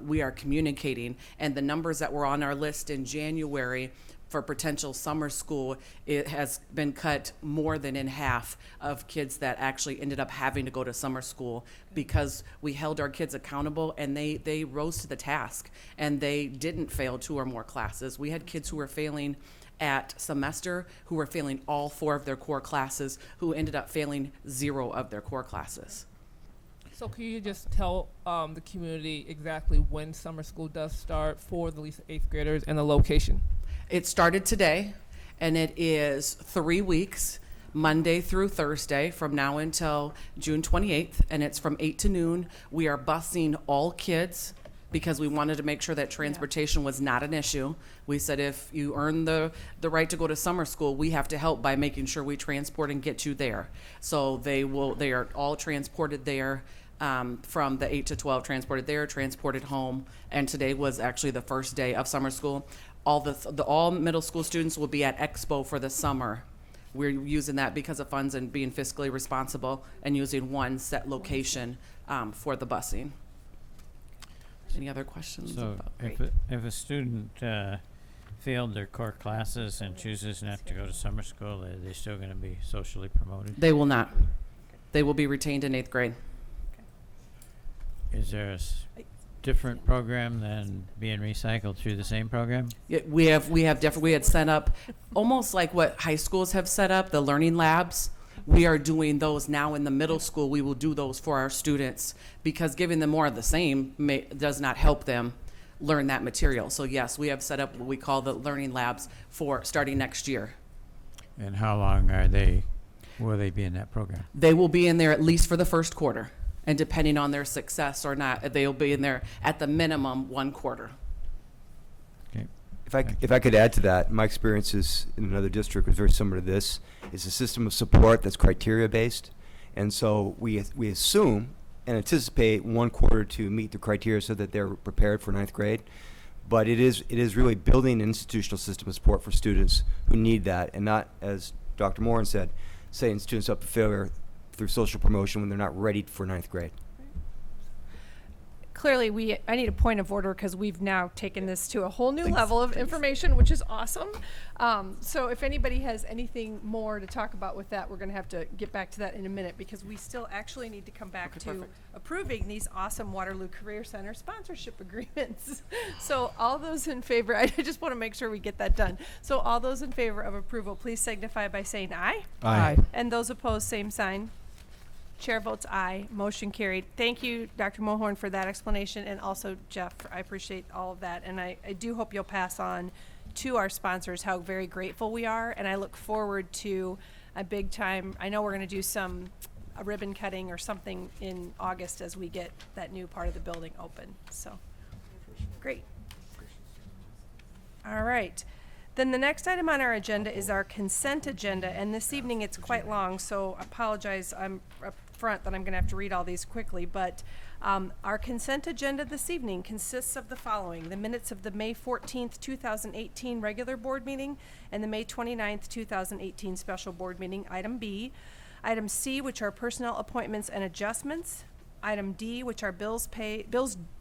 we are communicating. And the numbers that were on our list in January for potential summer school, it has been cut more than in half of kids that actually ended up having to go to summer school because we held our kids accountable and they rose to the task and they didn't fail 2 or more classes. We had kids who were failing at semester, who were failing all 4 of their core classes, who ended up failing 0 of their core classes. So can you just tell the community exactly when summer school does start for the least 8th graders and the location? It started today, and it is 3 weeks, Monday through Thursday, from now until June 28th, and it's from 8 to noon. We are busing all kids because we wanted to make sure that transportation was not an issue. We said if you earn the right to go to summer school, we have to help by making sure we transport and get you there. So they are all transported there. From the 8 to 12, transported there, transported home, and today was actually the first day of summer school. All middle school students will be at Expo for the summer. We're using that because of funds and being fiscally responsible and using one set location for the busing. Any other questions? So if a student failed their core classes and chooses not to go to summer school, are they still going to be socially promoted? They will not. They will be retained in 8th grade. Is there a different program than being recycled through the same program? Yeah, we had set up almost like what high schools have set up, the learning labs. We are doing those now in the middle school. We will do those for our students because giving them more of the same does not help them learn that material. So yes, we have set up what we call the learning labs for starting next year. And how long will they be in that program? They will be in there at least for the first quarter. And depending on their success or not, they'll be in there at the minimum 1 quarter. Okay. If I could add to that, my experiences in another district was very similar to this. It's a system of support that's criteria based, and so we assume and anticipate 1 quarter to meet the criteria so that they're prepared for 9th grade. But it is really building an institutional system of support for students who need that, and not, as Dr. Morin said, setting students up for failure through social promotion when they're not ready for 9th grade. Clearly, I need a point of order because we've now taken this to a whole new level of information, which is awesome. So if anybody has anything more to talk about with that, we're going to have to get back to that in a minute because we still actually need to come back to approving these awesome Waterloo Career Center sponsorship agreements. So all those in favor, I just want to make sure we get that done. So all those in favor of approval, please signify by saying aye. Aye. And those opposed, same sign. Chair votes aye. Motion carried. Thank you, Dr. Mohorn, for that explanation, and also Jeff. I appreciate all of that, and I do hope you'll pass on to our sponsors how very grateful we are, and I look forward to a big time. I know we're going to do a ribbon cutting or something in August as we get that new part of the building open. So, great. All right. Then the next item on our agenda is our consent agenda, and this evening it's quite long, so apologize. I'm up front that I'm going to have to read all these quickly, but our consent agenda this evening consists of the following: the minutes of the May 14th, 2018 regular board meeting and the May 29th, 2018 special board meeting, item B. Item C, which are personnel appointments and adjustments. Item D, which are bills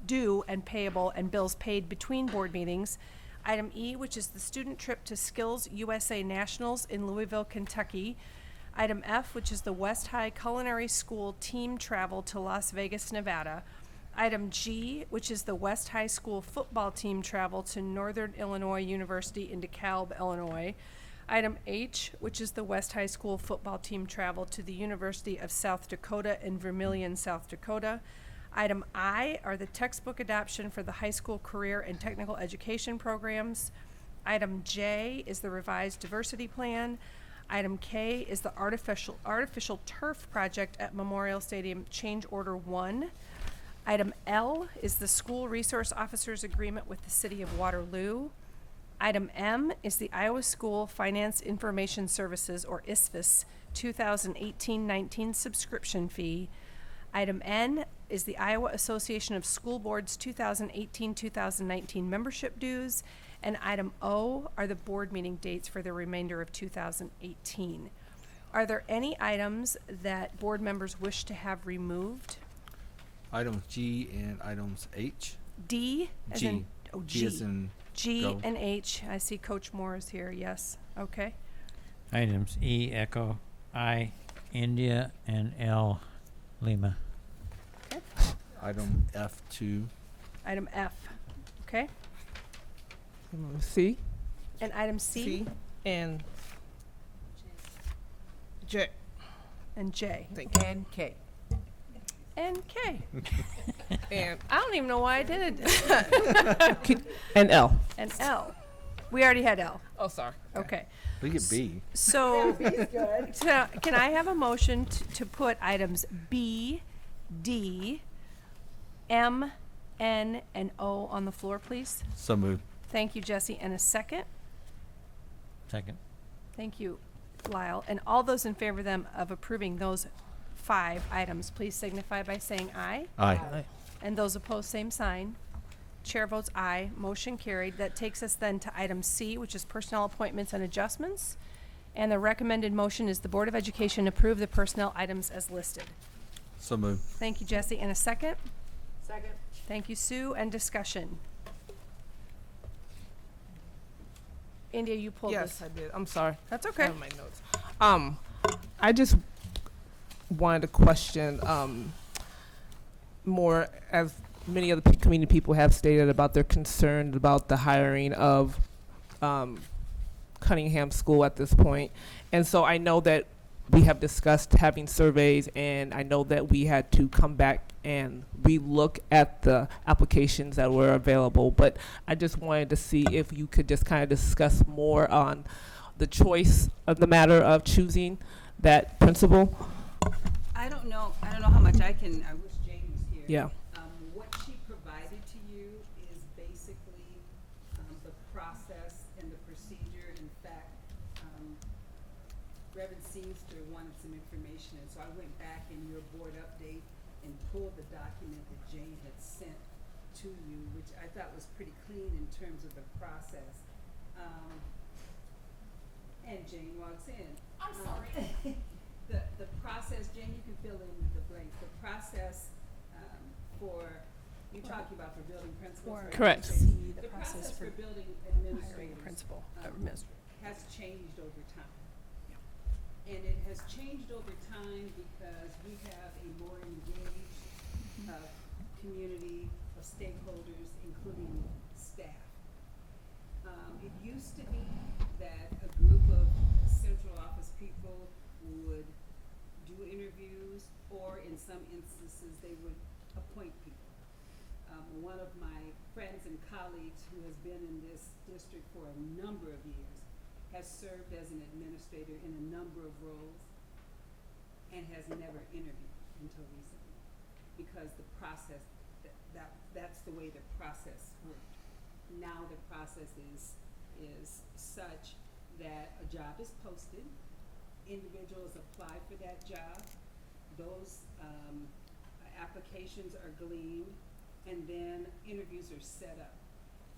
due and payable and bills paid between board meetings. Item E, which is the student trip to Skills USA Nationals in Louisville, Kentucky. Item F, which is the West High Culinary School team travel to Las Vegas, Nevada. Item G, which is the West High School football team travel to Northern Illinois University in DeKalb, Illinois. Item H, which is the West High School football team travel to the University of South Dakota in Vermillion, South Dakota. Item I are the textbook adoption for the high school career and technical education programs. Item J is the revised diversity plan. Item K is the artificial turf project at Memorial Stadium, change order 1. Item L is the school resource officers agreement with the city of Waterloo. Item M is the Iowa School Finance Information Services, or ISFIS, 2018-19 subscription fee. Item N is the Iowa Association of School Boards 2018-2019 membership dues. And item O are the board meeting dates for the remainder of 2018. Are there any items that board members wish to have removed? Items G and items H. D as G. in, oh, G G. as in G go. and H. I see Coach Moore is here, yes. Okay. Items E, Echo, I, India, and L, Lima. Okay. Item F2. Item F. Okay. C. And item C. C and J. And J. Thank you. And K. And K. And I don't even know why I did it. and L. And L. We already had L. Oh, sorry. Okay. We get B. So, so can I have a motion to put items B, D, M, N, and O on the floor, please? So moved. Thank you, Jesse. And a second? Second. Thank you, Lyle. And all those in favor of approving those 5 items, please signify by saying aye. Aye. And those opposed, same sign. Chair votes aye. Motion carried. That takes us then to item C, which is personnel appointments and adjustments. And the recommended motion is the Board of Education approve the personnel items as listed. So moved. Thank you, Jesse. And a second? Second. Thank you, Sue. And discussion. India, you pulled Yes, this. I did. I'm sorry. That's I okay. have my notes. I just wanted to question more, as many other community people have stated, about their concern about the hiring of Cunningham School at this point. And so I know that we have discussed having surveys, and I know that we had to come back and relook at the applications that were available. But I just wanted to see if you could just kind of discuss more on the choice of the matter of choosing that principal. I don't know how much I wish Jane was here. Yeah. What she provided to you is basically the process and the procedure. In fact, Reverend Seamster wanted some information, and so I went back in your board update and pulled the document that Jane had sent to you, which I thought was pretty clean in terms of the process. And Jane walks in. I'm sorry. The process, Jane, you can fill in the blanks. The process for, you're talking about for building principals, right? Correct. The process for building administrators principal. has changed over time. And it has changed over time because we have a more engaged community of stakeholders, including staff. It used to be that a group of central office people would do interviews, or in some instances, they would appoint people. One of my friends and colleagues who has been in this district for a number of years has served as an administrator in a number of roles and has never interviewed until recently, because the process, that's the way the process worked. Now the process is such that a job is posted, individuals apply for that job, those applications are gleaned, and then interviews are set up.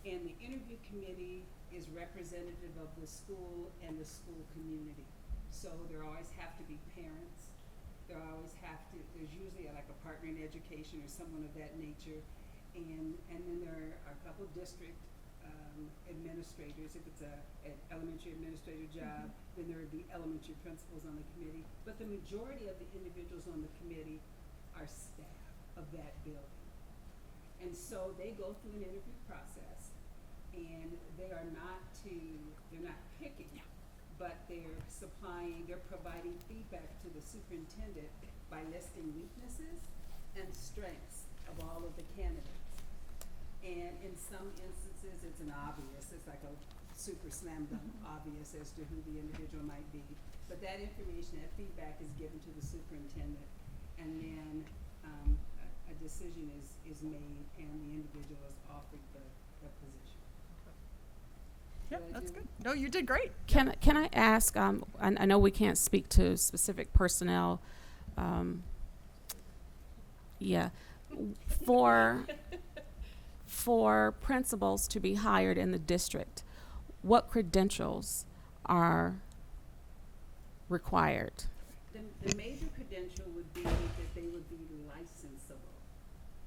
And the interview committee is representative of the school and the school community. So there always have to be parents. There's usually like a partner in education or someone of that nature. And then there are a couple district administrators. If it's an elementary administrator job, then there would be elementary principals on the committee. But the majority of the individuals on the committee are staff of that building. And so they go through an interview process, and they're not picking, but they're providing feedback to the superintendent by listing weaknesses and strengths of all of the candidates. And in some instances, it's like a super slam dunk obvious as to who the individual might be. But that information, that feedback is given to the superintendent, and then a decision is made, and the individual is offered the position. Yep, that's good. No, you did great. Can I ask? I know we can't speak to specific personnel. Yeah, for principals to be hired in the district, what credentials are required? The major credential would be that they would be licensable.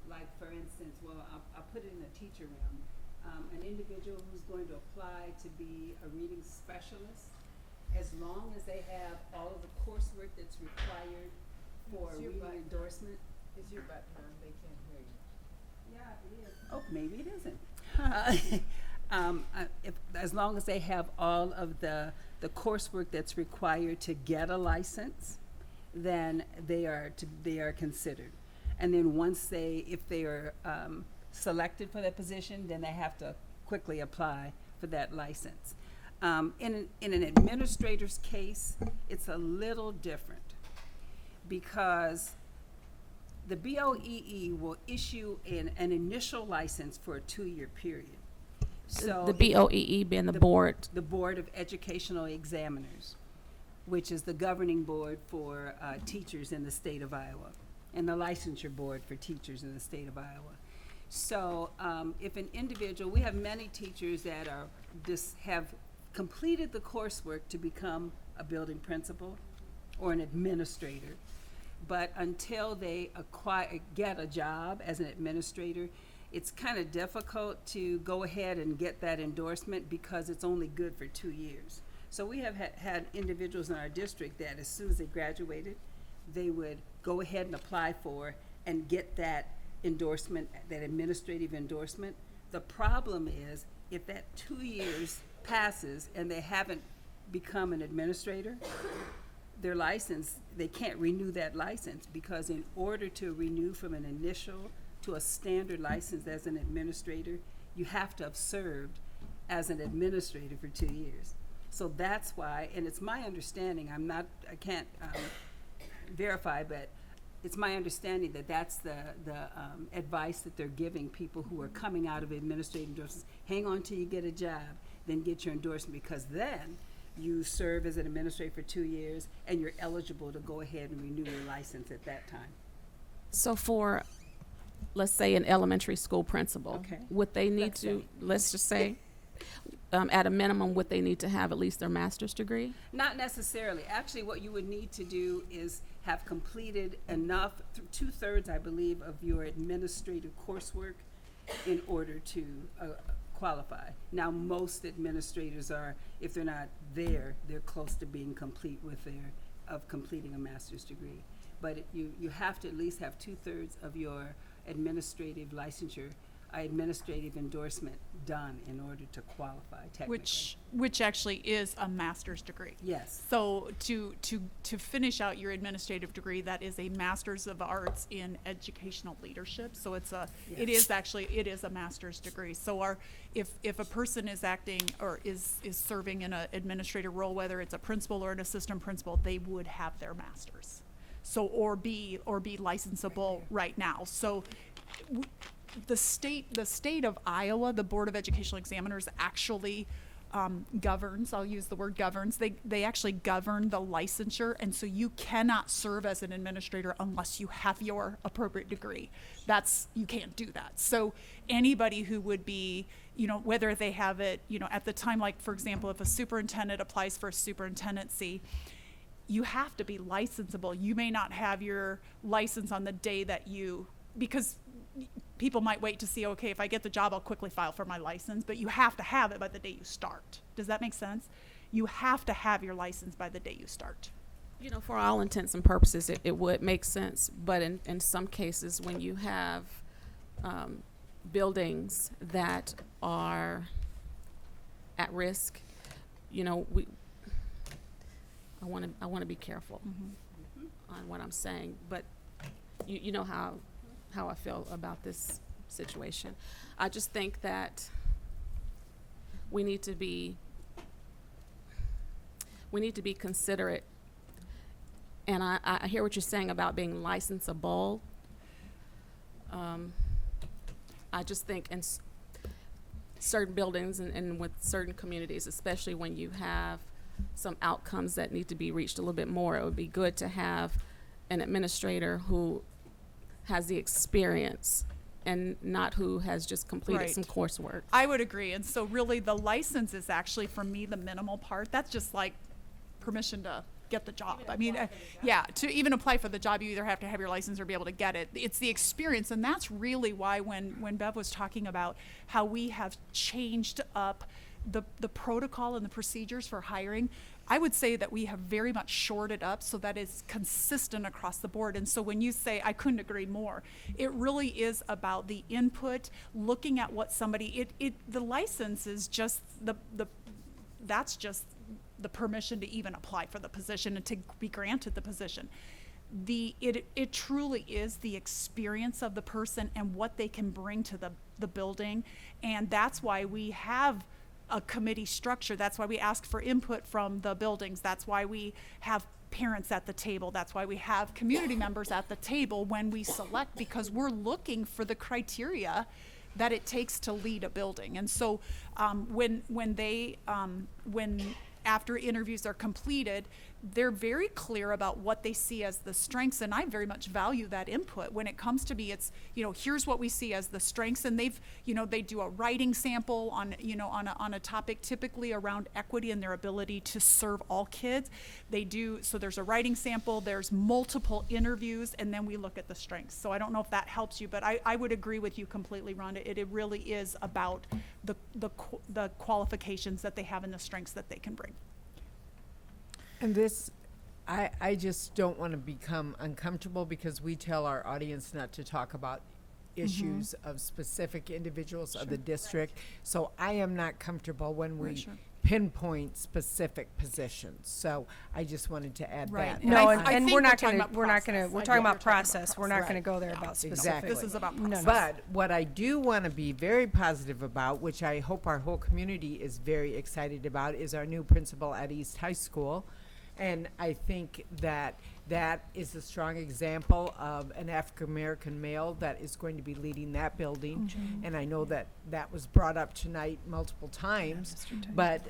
Like, for instance, well, I'll put it in a teacher realm. An individual who's going to apply to be a reading specialist, as long as they have all of the coursework that's required for a reading endorsement. Is your button on? They can't hear you. Yeah, it is. Oh, maybe it isn't. As long as they have all of the coursework that's required to get a license, then they are considered. And then once if they are selected for that position, then they have to quickly apply for that license. In an administrator's case, it's a little different, because the BOEE will issue an initial license for a 2-year period. So The BOEE being the board. The Board of Educational Examiners, which is the governing board for teachers in the state of Iowa, and the licensure board for teachers in the state of Iowa. So if an individual, we have many teachers that have completed the coursework to become a building principal or an administrator, but until they get a job as an administrator, it's kind of difficult to go ahead and get that endorsement because it's only good for 2 years. So we have had individuals in our district that as soon as they graduated, they would go ahead and apply for and get that endorsement, that administrative endorsement. The problem is, if that 2 years passes and they haven't become an administrator, their license, they can't renew that license, because in order to renew from an initial to a standard license as an administrator, you have to have served as an administrator for 2 years. So that's why, and it's my understanding, I can't verify, but it's my understanding that that's the advice that they're giving people who are coming out of administrative endorsements. Hang on till you get a job, then get your endorsement, because then you serve as an administrator for 2 years and you're eligible to go ahead and renew your license at that time. So for, let's say, an elementary school principal, Okay. would they need let's just say, at a minimum, would they need to have at least their master's degree? Not necessarily. Actually, what you would need to do is have completed enough, 2/3, I believe, of your administrative coursework in order to qualify. Now, most administrators are, if they're not there, they're close to being complete of completing a master's degree. But you have to at least have 2/3 of your administrative licensure, administrative endorsement done in order to qualify technically. Which actually is a master's degree. Yes. So to finish out your administrative degree, that is a Master's of Arts in Educational Leadership. So it is a master's degree. So if a person is acting or is serving in an administrative role, whether it's a principal or an assistant principal, they would have their master's. So or be licensable right now. So the state of Iowa, the Board of Educational Examiners actually governs, I'll use the word governs, they actually govern the licensure, and so you cannot serve as an administrator unless you have your appropriate degree. You can't do that. So anybody who would be, whether they have it, at the time, like for example, if a superintendent applies for a superintendency, you have to be licensable. You may not have your license on the day that because people might wait to see, okay, if I get the job, I'll quickly file for my license, but you have to have it by the day you start. Does that make sense? You have to have your license by the day you start. For all intents and purposes, it would make sense, but in some cases, when you have buildings that are at risk, I want to be careful on what I'm saying, but you know how how I feel about this situation. I just think that we need to be considerate. And I hear what you're saying about being licensable. I just think in certain buildings and with certain communities, especially when you have some outcomes that need to be reached a little bit more, it would be good to have an administrator who has the experience and not who has just completed Right. some coursework. I would agree. And so really the license is actually, for me, the minimal part. That's just like permission to get the job. I mean, yeah, to even apply for the job, you either have to have your license or be able to get it. It's the experience. And that's really why when Bev was talking about how we have changed up the protocol and the procedures for hiring, I would say that we have very much shored it up so that it's consistent across the board. And so when you say, I couldn't agree more, it really is about the input, looking at what somebody, the license is just that's just the permission to even apply for the position and to be granted the position. It truly is the experience of the person and what they can bring to the building. And that's why we have a committee structure. That's why we ask for input from the buildings. That's why we have parents at the table. That's why we have community members at the table when we select, because we're looking for the criteria that it takes to lead a building. And so when after interviews are completed, they're very clear about what they see as the strengths, and I very much value that input. When it comes to me, it's, here's what we see as the strengths, and they do a writing sample on a topic typically around equity and their ability to serve all kids. So there's a writing sample, there's multiple interviews, and then we look at the strengths. So I don't know if that helps you, but I would agree with you completely, Rhonda. It really is about the qualifications that they have and the strengths that they can bring. And this, I just don't want to become uncomfortable because we tell our audience not to talk about issues of specific individuals of the district. So I am not comfortable when we pinpoint specific positions. So I just wanted to add that. No, and we're talking about process. We're not going to go there about specifics. Exactly. This is about process. But what I do want to be very positive about, which I hope our whole community is very excited about, is our new principal at East High School. And I think that is a strong example of an African-American male that is going to be leading that building. And I know that was brought up tonight multiple times. But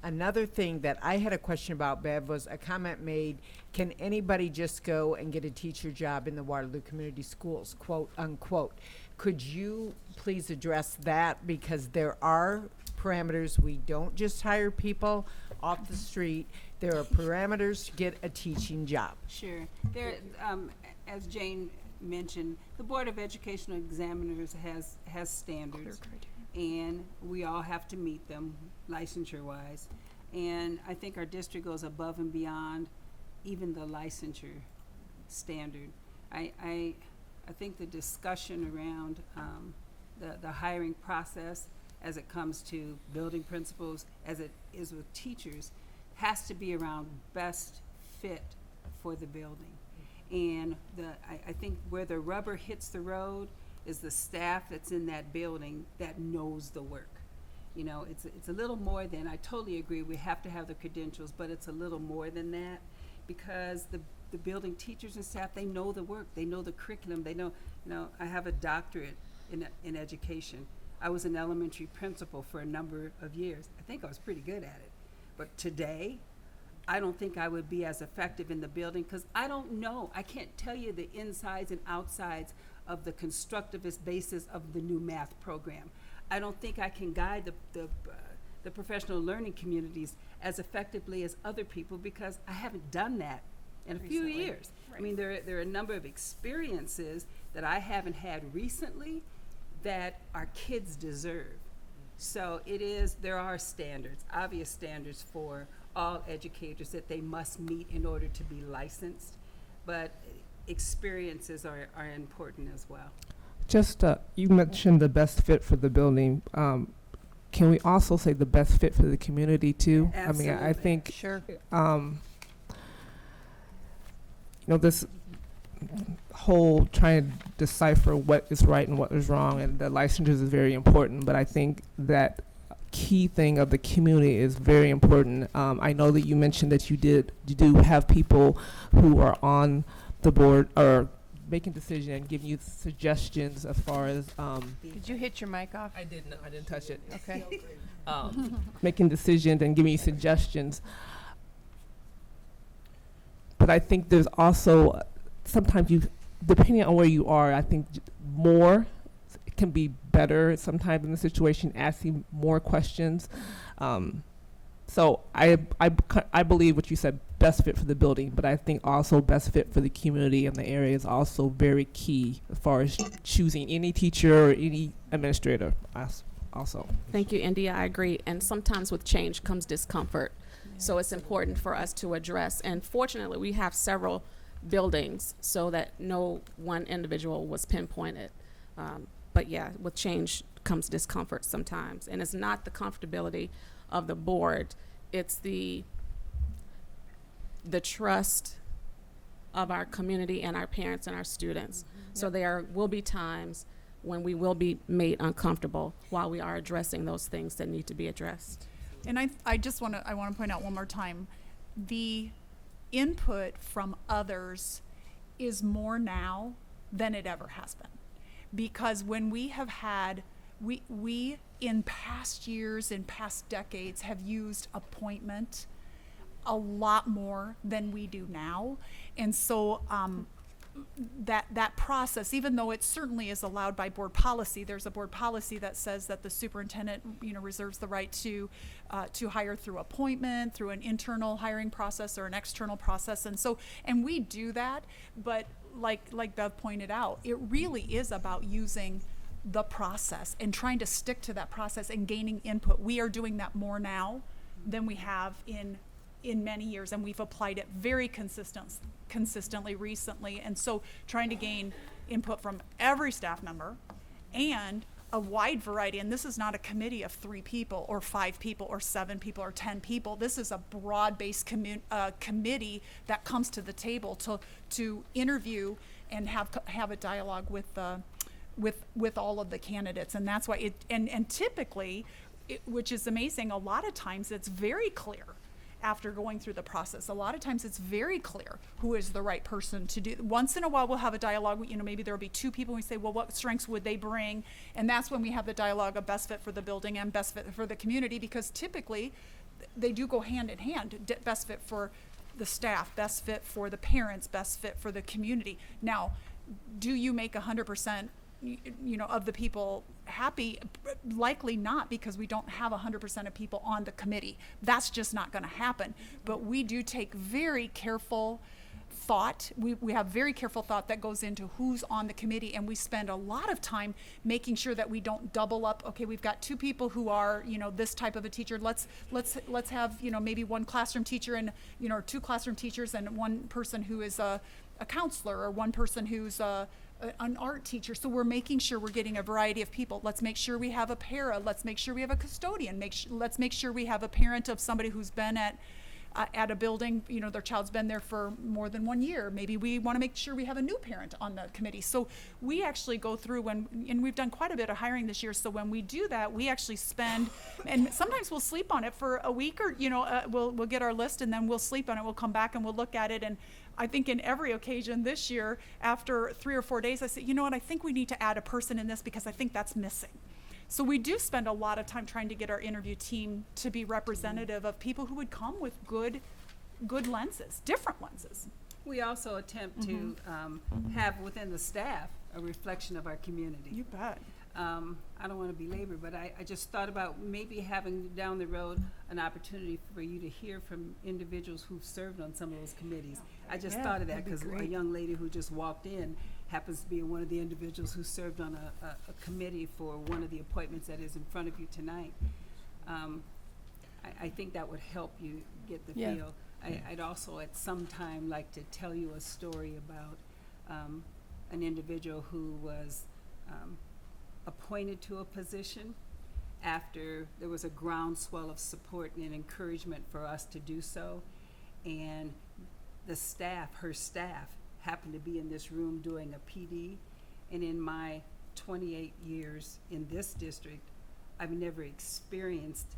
another thing that I had a question about, Bev, was a comment made, can anybody just go and get a teacher job in the Waterloo Community Schools, quote unquote? Could you please address that? Because there are parameters. We don't just hire people off the street. There are parameters to get a teaching job. Sure. There, as Jane mentioned, the Board of Educational Examiners has standards, and we all have to meet them licensure-wise. And I think our district goes above and beyond even the licensure standard. I think the discussion around the hiring process as it comes to building principals, as it is with teachers, has to be around best fit for the building. And I think where the rubber hits the road is the staff that's in that building that knows the work. It's a little more than, I totally agree, we have to have the credentials, but it's a little more than that, because the building teachers and staff, they know the work, they know the curriculum, they know, I have a doctorate in education. I was an elementary principal for a number of years. I think I was pretty good at it. But today, I don't think I would be as effective in the building, because I don't know. I can't tell you the insides and outsides of the constructivist basis of the new math program. I don't think I can guide the professional learning communities as effectively as other people, because I haven't done that in a few years. I mean, there are a number of experiences that I haven't had recently that our kids deserve. So there are standards, obvious standards for all educators that they must meet in order to be licensed, but experiences are important as well. Just, you mentioned the best fit for the building. Can we also say the best fit for the community too? Absolutely. I mean, I think, Sure. this whole trying to decipher what is right and what is wrong, and the licensures is very important. But I think that key thing of the community is very important. I know that you mentioned that you do have people who are on the board or making decisions and giving you suggestions as far as Did you hit your mic off? I didn't touch it. Okay. Making decisions and giving you suggestions. But I think there's also sometimes depending on where you are, I think more can be better sometimes in the situation, asking more questions. So I believe what you said, best fit for the building, but I think also best fit for the community and the area is also very key as far as choosing any teacher or any administrator also. Thank you, India. I agree. And sometimes with change comes discomfort. So it's important for us to address. And fortunately, we have several buildings so that no one individual was pinpointed. But yeah, with change comes discomfort sometimes. And it's not the comfortability of the board, it's the trust of our community and our parents and our students. So there will be times when we will be made uncomfortable while we are addressing those things that need to be addressed. And I just want to point out one more time, the input from others is more now than it ever has been. Because when we have had, we in past years, in past decades, have used appointment a lot more than we do now. And so that process, even though it certainly is allowed by board policy, there's a board policy that says that the superintendent, reserves the right to hire through appointment, through an internal hiring process or an external process. And we do that, but like Bev pointed out, it really is about using the process and trying to stick to that process and gaining input. We are doing that more now than we have in many years, and we've applied it very consistently recently. And so trying to gain input from every staff member and a wide variety, and this is not a committee of 3 people or 5 people or 7 people or 10 people. This is a broad-based committee that comes to the table to interview and have a dialogue with all of the candidates. And that's why and typically, which is amazing, a lot of times it's very clear after going through the process. A lot of times it's very clear who is the right person to do. Once in a while we'll have a dialogue, maybe there'll be 2 people and we say, well, what strengths would they bring? And that's when we have the dialogue of best fit for the building and best fit for the community, because typically they do go hand in hand. Best fit for the staff, best fit for the parents, best fit for the community. Now, do you make 100% of the people happy? Likely not, because we don't have 100% of people on the committee. That's just not going to happen. But we do take very careful thought. We have very careful thought that goes into who's on the committee, and we spend a lot of time making sure that we don't double up. Okay, we've got 2 people who are this type of a teacher. Let's have maybe 1 classroom teacher and or 2 classroom teachers and 1 person who is a counselor, or 1 person who's an art teacher. So we're making sure we're getting a variety of people. Let's make sure we have a para. Let's make sure we have a custodian. Let's make sure we have a parent of somebody who's been at a building, their child's been there for more than 1 year. Maybe we want to make sure we have a new parent on the committee. So we actually go through and we've done quite a bit of hiring this year. So when we do that, we actually spend, and sometimes we'll sleep on it for a week, or we'll get our list and then we'll sleep on it. We'll come back and we'll look at it. And I think in every occasion this year, after 3 or 4 days, I say, I think we need to add a person in this because I think that's missing. So we do spend a lot of time trying to get our interview team to be representative of people who would come with good lenses, different lenses. We also attempt to have within the staff a reflection of our community. You bet. I don't want to belabor, but I just thought about maybe having down the road an opportunity for you to hear from individuals who've served on some of those committees. I just thought of that because a young lady who just walked in happens to be one of the individuals who served on a committee for one of the appointments that is in front of you tonight. I think that would help you get the feel. I'd also at some time like to tell you a story about an individual who was appointed to a position after there was a groundswell of support and encouragement for us to do so, and the staff, her staff, happened to be in this room doing a PD, and in my 28 years in this district, I've never experienced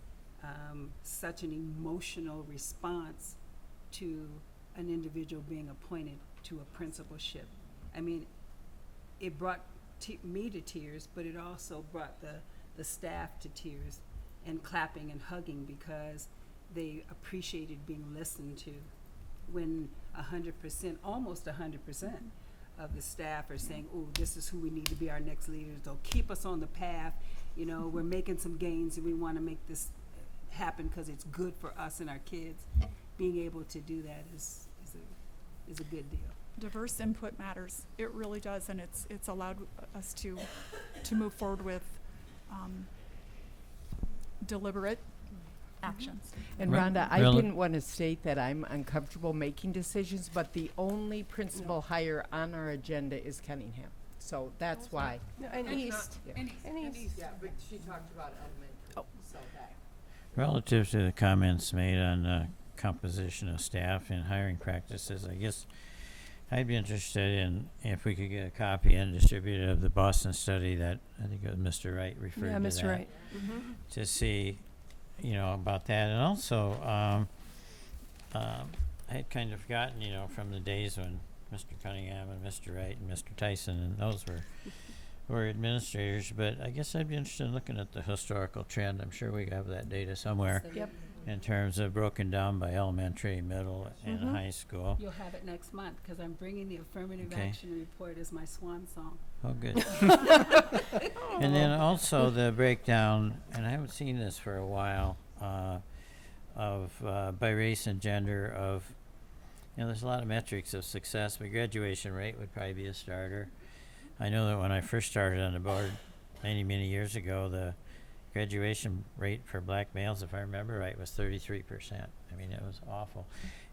such an emotional response to an individual being appointed to a principalship. I mean, it brought me to tears, but it also brought the staff to tears and clapping and hugging because they appreciated being listened to when 100%, almost 100% of the staff are saying, oh, this is who we need to be our next leaders. They'll keep us on the path. You know, we're making some gains and we want to make this happen because it's good for us and our kids. Being able to do that is a good deal. Diverse input matters. It really does, and it's allowed us to move forward with deliberate actions. And Rhonda, I didn't want to state that I'm uncomfortable making decisions, but the only principal hire on our agenda is Cunningham. So that's why. No, and East. Yeah. And East. Yeah, but she talked about elementary. Oh. So that. Relative to the comments made on the composition of staff and hiring practices, I guess I'd be interested in if we could get a copy and distribute it of the Boston study that I think it was Mr. Wright referred Yeah, to Mr. that, Wright. to see, you know, about that. And also, I had kind of forgotten, you know, from the days when Mr. Cunningham and Mr. Wright and Mr. Tyson and those were administrators, but I guess I'd be interested in looking at the historical trend. I'm sure we have that data somewhere. Yep. In terms of broken down by elementary, middle, and high school. You'll have it next month because I'm bringing the affirmative Okay. action report as my swan song. Oh, good. And then also the breakdown, and I haven't seen this for a while, of by race and gender of, you know, there's a lot of metrics of success, but graduation rate would probably be a starter. I know that when I first started on the board many, many years ago, the graduation rate for black males, if I remember right, was 33%. I mean, it was awful.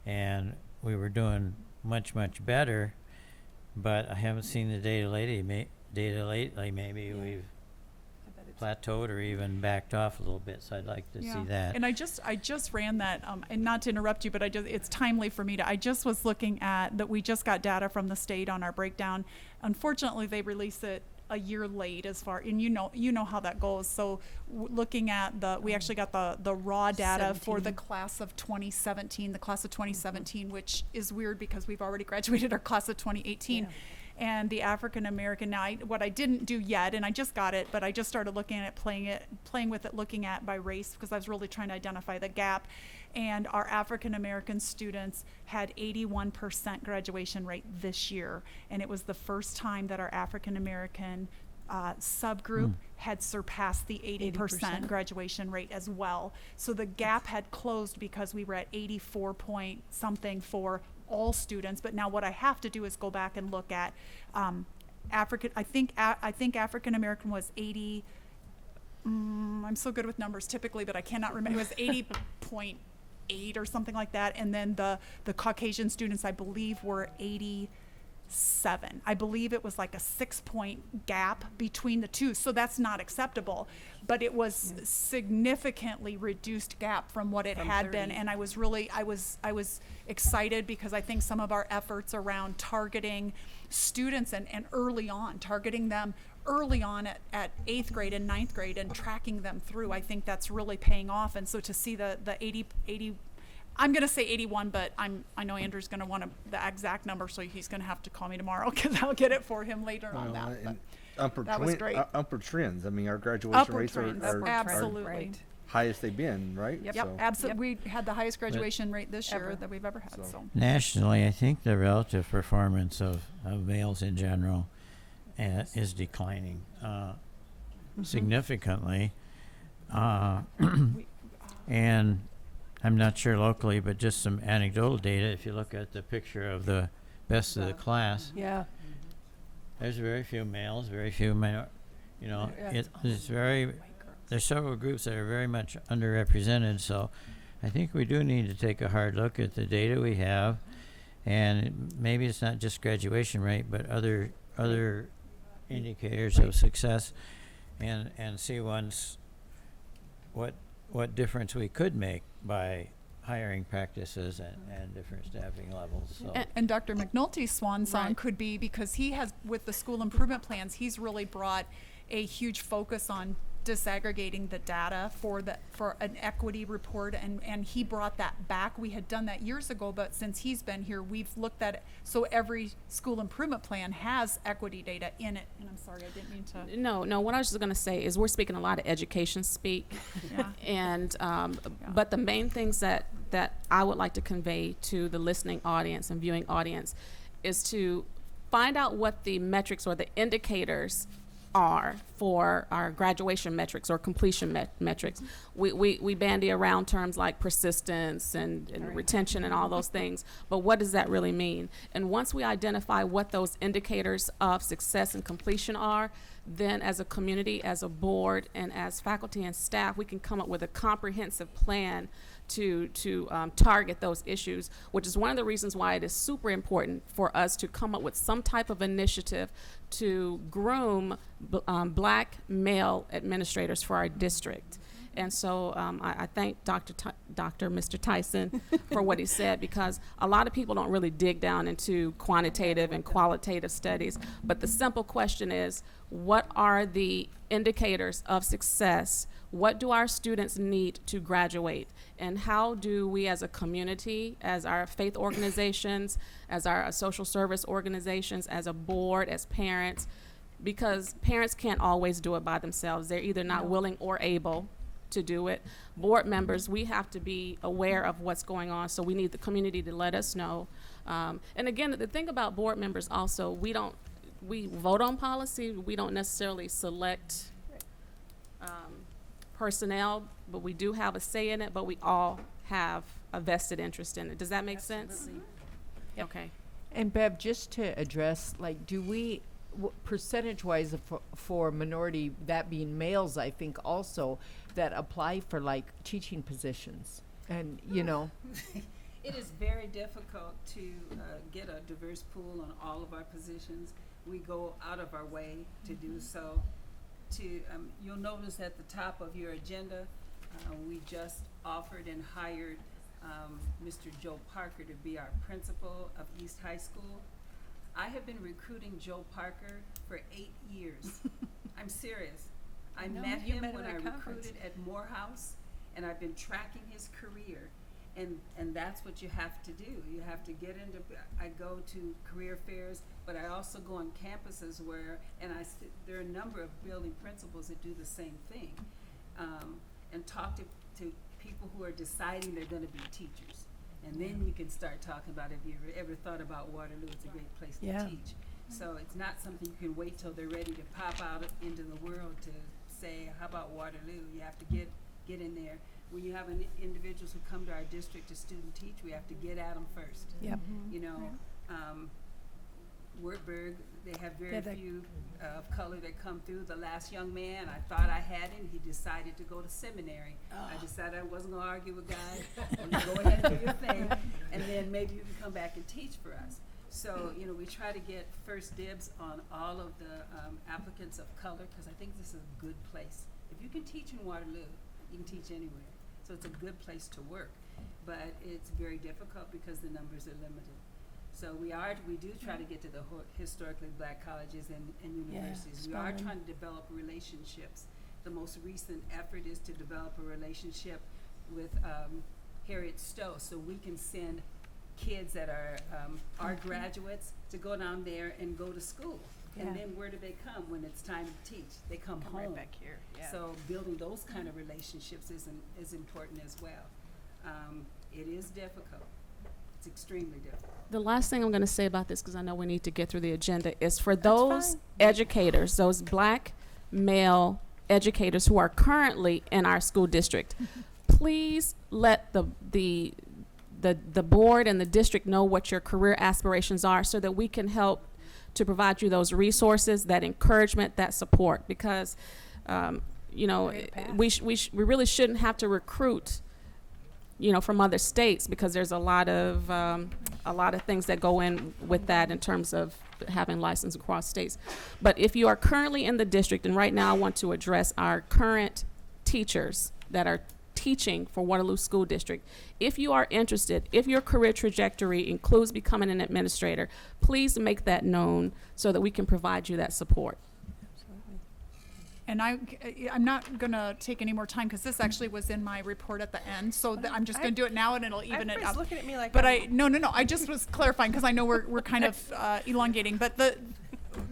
And we were doing much, much better, but I haven't seen the data lately. Maybe we've plateaued or even backed off a little bit, so I'd like to see that. And I just ran that, and not to interrupt you, but it's timely for me to, I just was looking at that we just got data from the state on our breakdown. Unfortunately, they release it a year late as far, and you know how that goes. So looking at we actually got the raw data for the class of 2017, which is weird because we've already graduated our class of 2018. Yeah. And the African American, now what I didn't do yet, and I just got it, but I just started looking at it, playing with it, looking at by race, because I was really trying to identify the gap. And our African American students had 81% graduation rate this year, and it was the first time that our African American subgroup had surpassed the 80% graduation rate as well. So the gap had closed because we were at 84 point something for all students. But now what I have to do is go back and look at African. I think African American was 80. I'm so good with numbers typically, but I cannot remember. It was 80.8 or something like that, and then the Caucasian students, I believe, were 87. I believe it was like a 6-point gap between the two, so that's not acceptable. But it was significantly reduced gap from what it had been, and I was excited because I think some of our efforts around targeting students and early on, targeting them early on at 8th grade and 9th grade and tracking them through, I think that's really paying off. And so to see the 80, I'm going to say 81, but I know Andrew's going to want the exact number, so he's going to have to call me tomorrow because I'll get it for him later on that. But that was great. Upward trends. I mean, our graduation rates are absolutely highest they've been, right? Yep, So. absolutely. We had the highest graduation rate this year that we've ever had. So Nationally, I think the relative performance of males in general is declining significantly. And I'm not sure locally, but just some anecdotal data. If you look at the picture of the best of the class, there's very few males, very few minor. You know, there's several groups that are very much underrepresented. So, I think we do need to take a hard look at the data we have, and maybe it's not just graduation rate, but other indicators of success, and see what difference we could make by hiring practices and different staffing levels. So And Dr. McNulty's swan song Right. could be, because he has, with the school improvement plans, he's really brought a huge focus on disaggregating the data for an equity report, and he brought that back. We had done that years ago, but since he's been here, we've looked at it. So every school improvement plan has equity data in it. And I'm sorry, I didn't mean to. No, what I was just going to say is we're speaking a lot of education speak. Yeah. And, but the main things that I would like to convey to the listening audience and viewing audience is to find out what the metrics or the indicators are for our graduation metrics or completion metrics. We bandy around terms like persistence and retention and all those things, but what does that really mean? And once we identify what those indicators of success and completion are, then as a community, as a board, and as faculty and staff, we can come up with a comprehensive plan to target those issues, which is one of the reasons why it is super important for us to come up with some type of initiative to groom black male administrators for our district. And so I thank Mr. Tyson for what he said, because a lot of people don't really dig down into quantitative and qualitative studies. But the simple question is, what are the indicators of success? What do our students need to graduate? And how do we as a community, as our faith organizations, as our social service organizations, as a board, as parents, because parents can't always do it by themselves. They're either not willing or able to do it. Board members, we have to be aware of what's going on, so we need the community to let us know. And again, the thing about board members also, we vote on policy, we don't necessarily select personnel, but we do have a say in it, but we all have a vested interest in it. Does that make sense? Okay. And Bev, just to address, like, do we, percentage-wise for minority, that being males, I think also, that apply for like teaching positions, and you know. It is very difficult to get a diverse pool on all of our positions. We go out of our way to do so. You'll notice at the top of your agenda, we just offered and hired Mr. Joe Parker to be our principal of East High School. I have been recruiting Joe Parker for 8 years. I'm serious. I met him when I recruited at Morehouse, and I've been tracking his career. And that's what you have to do. You have to get into, I go to career fairs, but I also go on campuses where, there are a number of building principals that do the same thing, and talk to people who are deciding they're gonna be teachers. And then you can start talking about, if you ever thought about Waterloo, it's a great place to teach. So it's not something you can wait till they're ready to pop out into the world to say, how about Waterloo? You have to get in there. When you have individuals who come to our district to student teach, we have to get at them first. Yep. You know, Wartburg, they have very few of color that come through. The last young man, I thought I had him, he decided to go to seminary. I decided I wasn't gonna argue with guys. I'm gonna go ahead and do your thing, and then maybe you can come back and teach for us. So, you know, we try to get first dibs on all of the applicants of color, because I think this is a good place. If you can teach in Waterloo, you can teach anywhere. So it's a good place to work, but it's very difficult because the numbers are limited. So we do try to get to the historically black colleges and universities. We are trying to develop relationships. The most recent effort is to develop a relationship with Harriet Stowe, so we can send kids that are our graduates to go down there and go to school. And then where do they come when it's time to teach? They come home. Right back here. Yeah. So building those kind of relationships is important as well. It is difficult. It's extremely difficult. The last thing I'm going to say about this, because I know we need to get through the agenda, is for those educators, those black male educators who are currently in our school district, please let the board and the district know what your career aspirations are, so that we can help to provide you those resources, that encouragement, that support, because you know, we really shouldn't have to recruit, you know, from other states, because there's a lot of things that go in with that in terms of having license across states. But if you are currently in the district, and right now I want to address our current teachers that are teaching for Waterloo School District. If you are interested, if your career trajectory includes becoming an administrator, please make that known so that we can provide you that support. And I'm not going to take any more time because this actually was in my report at the end. So I'm just going to do it now and it'll even it Everybody's up. looking at me like But I'm- no. I just was clarifying because I know we're kind of elongating. But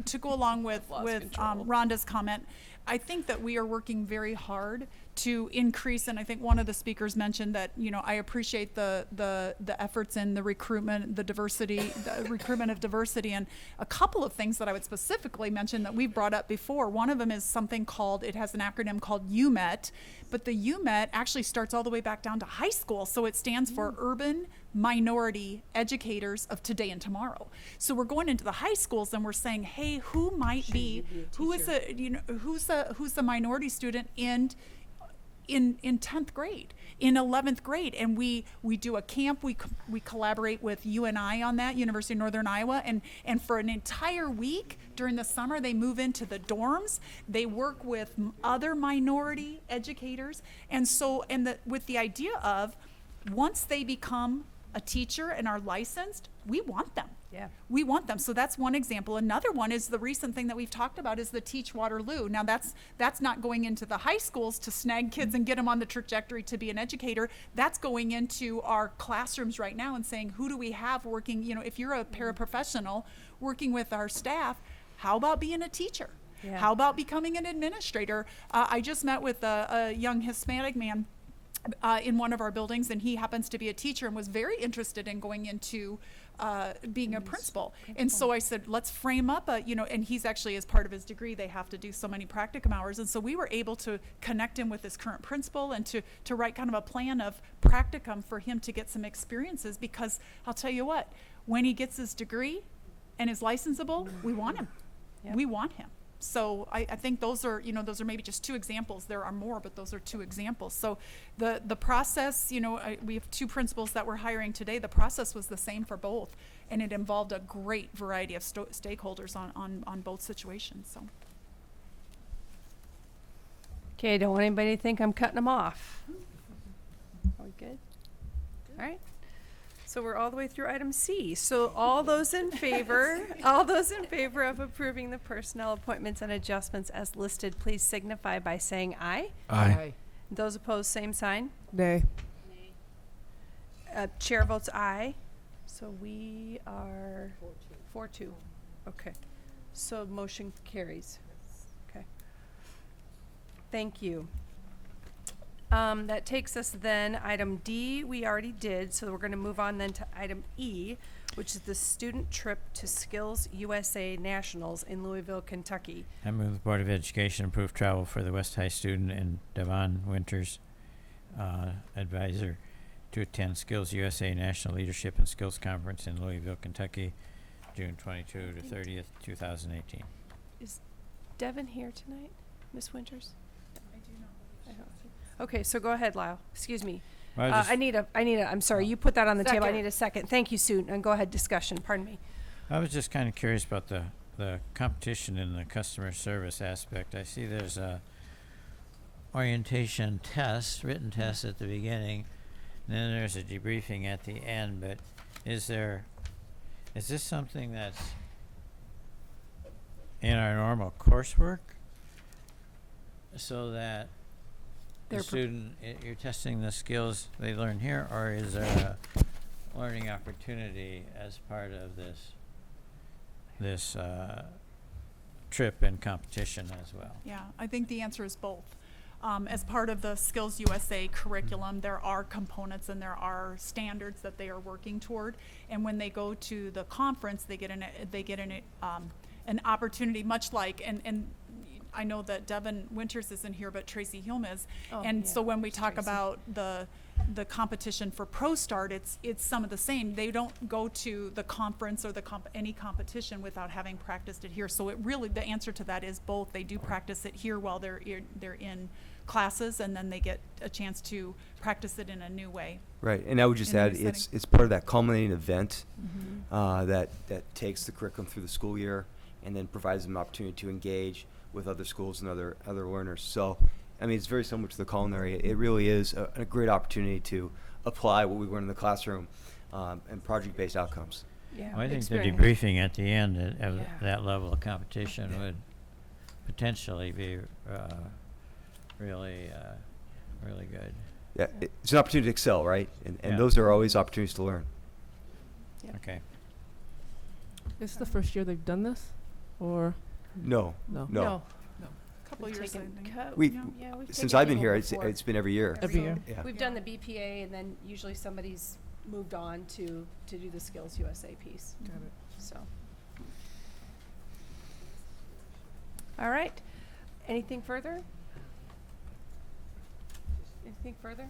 to go along with Rhonda's comment, I think that we are working very hard to increase, and I think one of the speakers mentioned that, you know, I appreciate the efforts in the recruitment, the diversity, the recruitment of diversity, and a couple of things that I would specifically mention that we've brought up before. One of them is something called, it has an acronym called UMET, but the UMET actually starts all the way back down to high school, so it stands for Urban Minority Educators of Today and Tomorrow. So we're going into the high schools and we're saying, hey, who might be who's a minority student in 10th grade, in 11th grade, and we do a camp. We collaborate with UNI on that, University of Northern Iowa, and for an entire week during the summer they move into the dorms. They work with other minority educators, with the idea of once they become a teacher and are licensed, we want them. Yeah. We want them. So that's one example. Another one is the recent thing that we've talked about is the Teach Waterloo. Now that's not going into the high schools to snag kids and get them on the trajectory to be an educator. That's going into our classrooms right now and saying, who do we have working, you know, if you're a paraprofessional working with our staff, how about being a teacher? Yeah. How about becoming an administrator? I just met with a young Hispanic man in one of our buildings, and he happens to be a teacher and was very interested in going into being a principal. And so I said, let's frame up and he's actually, as part of his degree, they have to do so many practicum hours. And so we were able to connect him with his current principal and to write kind of a plan of practicum for him to get some experiences, because I'll tell you what, when he gets his degree and is licensable, we want him. Yep. We want him. So I think those are maybe just two examples. There are more, but those are two examples. So the process, we have two principals that we're hiring today. The process was the same for both, and it involved a great variety of stakeholders on both situations. So. Okay, don't want anybody to think I'm cutting them off. Are we good? All right. So we're all the way through item C. So all those in favor of approving the personnel appointments and adjustments as listed, please signify by saying aye. Aye. Those opposed, same sign. Nay. Chair votes aye. So we are 4-2. Okay. So motion carries. Okay. Thank you. That takes us then, item D we already did, so we're going to move on then to item E, which is the student trip to Skills USA Nationals in Louisville, Kentucky. I move the Board of Education approve travel for the West High student and Devon Winters, advisor, to attend Skills USA National Leadership and Skills Conference in Louisville, Kentucky, June 22 to 30th, 2018. Is Devin here tonight, Miss Winters? I do not. Okay, so go ahead, Lyle. Excuse me. Well, I'm sorry, you put that on the table. I Second. need a second. Thank you, Sue. And go ahead, discussion. Pardon me. I was just kind of curious about the competition in the customer service aspect. I see there's a orientation test, written test at the beginning, and then there's a debriefing at the end, but is this something that's in our normal coursework so that the student, you're testing the skills they learn here, or is there a learning opportunity as part of this trip and competition as well? Yeah, I think the answer is both. As part of the Skills USA curriculum, there are components and there are standards that they are working toward. And when they go to the conference, they get an opportunity, much like and I know that Devin Winters isn't here, but Tracy Hume is. So when we talk about the competition for ProStart, it's some of the same. They don't go to the conference or any competition without having practiced it here. So the answer to that is both. They do practice it here while they're in classes, and then they get a chance to practice it in a new way. Right, and I would just in a add, new it's setting. part of that culminating event that takes the curriculum through the school year and then provides them an opportunity to engage with other schools and other learners. So I mean, it's very similar to the culinary. It really is a great opportunity to apply what we learn in the classroom and project-based outcomes. Yeah. Well, I think the experience. debriefing at the end of Yeah. that level of competition would potentially be really good. Yeah, it's an opportunity to excel, right? And Yeah. those are always opportunities to learn. Okay. This is the first year they've done this, or No, no? no. Couple We've years, I taken think. We, yeah, we've since taken I've been people here, before. it's been every year. Every year. Yeah. We've done the BPA, and then usually somebody's moved on to do the Skills USA piece. Got it. So. All right. Anything further? Anything further?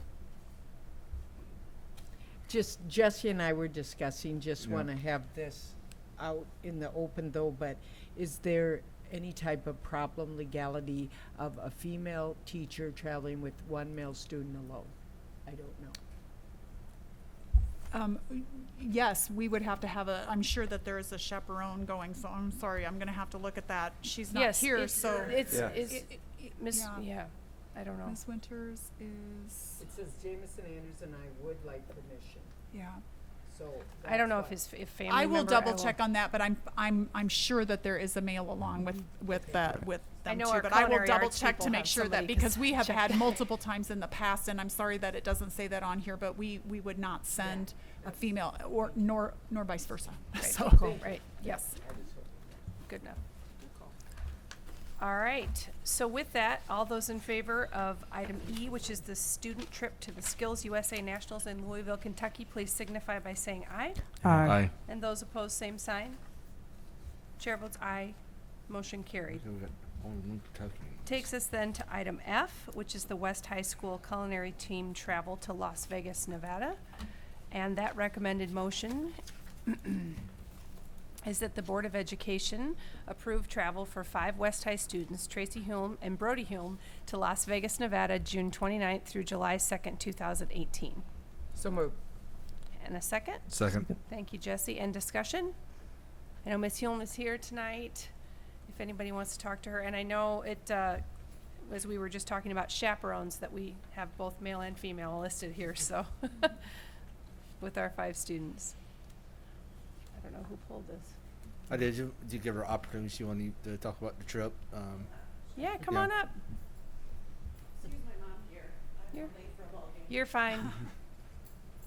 Just Jesse and I were discussing, just Yeah. want to have this out in the open though, but is there any type of problem legality of a female teacher traveling with one male student alone? I don't know. Yes, we would have to have I'm sure that there is a chaperone going, so I'm sorry, I'm gonna have to look at that. She's not Yes, here, it's- so. Yeah. Miss, Yeah. yeah, I don't know. Ms. Winters is, It says Jameson Andrews and I would like permission, yeah. so. I don't know that's if family I will member- double check on that, but I'm sure that there is a mail along with them I know too. our But I will culinary double arts check people to make have sure that, somebody because we have check had that. multiple times in the past, and I'm sorry that it doesn't say that on here, but we would not send a female or nor vice versa. So, Right, yes. Good enough. All right, so with that, all those in favor of item E, which is the student trip to the Skills USA Nationals in Louisville, Kentucky, please signify by saying aye. Aye. And those opposed, same sign. Chair votes aye, motion carried. Takes us then to item F, which is the West High School culinary team travel to Las Vegas, Nevada. And that recommended motion is that the Board of Education approve travel for 5 West High students, Tracy Hulme and Brody Hulme, to Las Vegas, Nevada, June 29th through July 2nd, 2018. So moved. And a second? Second. Thank you, Jesse. And discussion? I know Ms. Hulme is here tonight, if anybody wants to talk to her. And I know it, as we were just talking about chaperones, that we have both male and female listed here, so, with our 5 students. I don't know who pulled this. Did you give her opportunity? You want to talk about the trip? Yeah, come Yeah. on up. Excuse my mom here. I'm You're- late for a ball game. You're fine.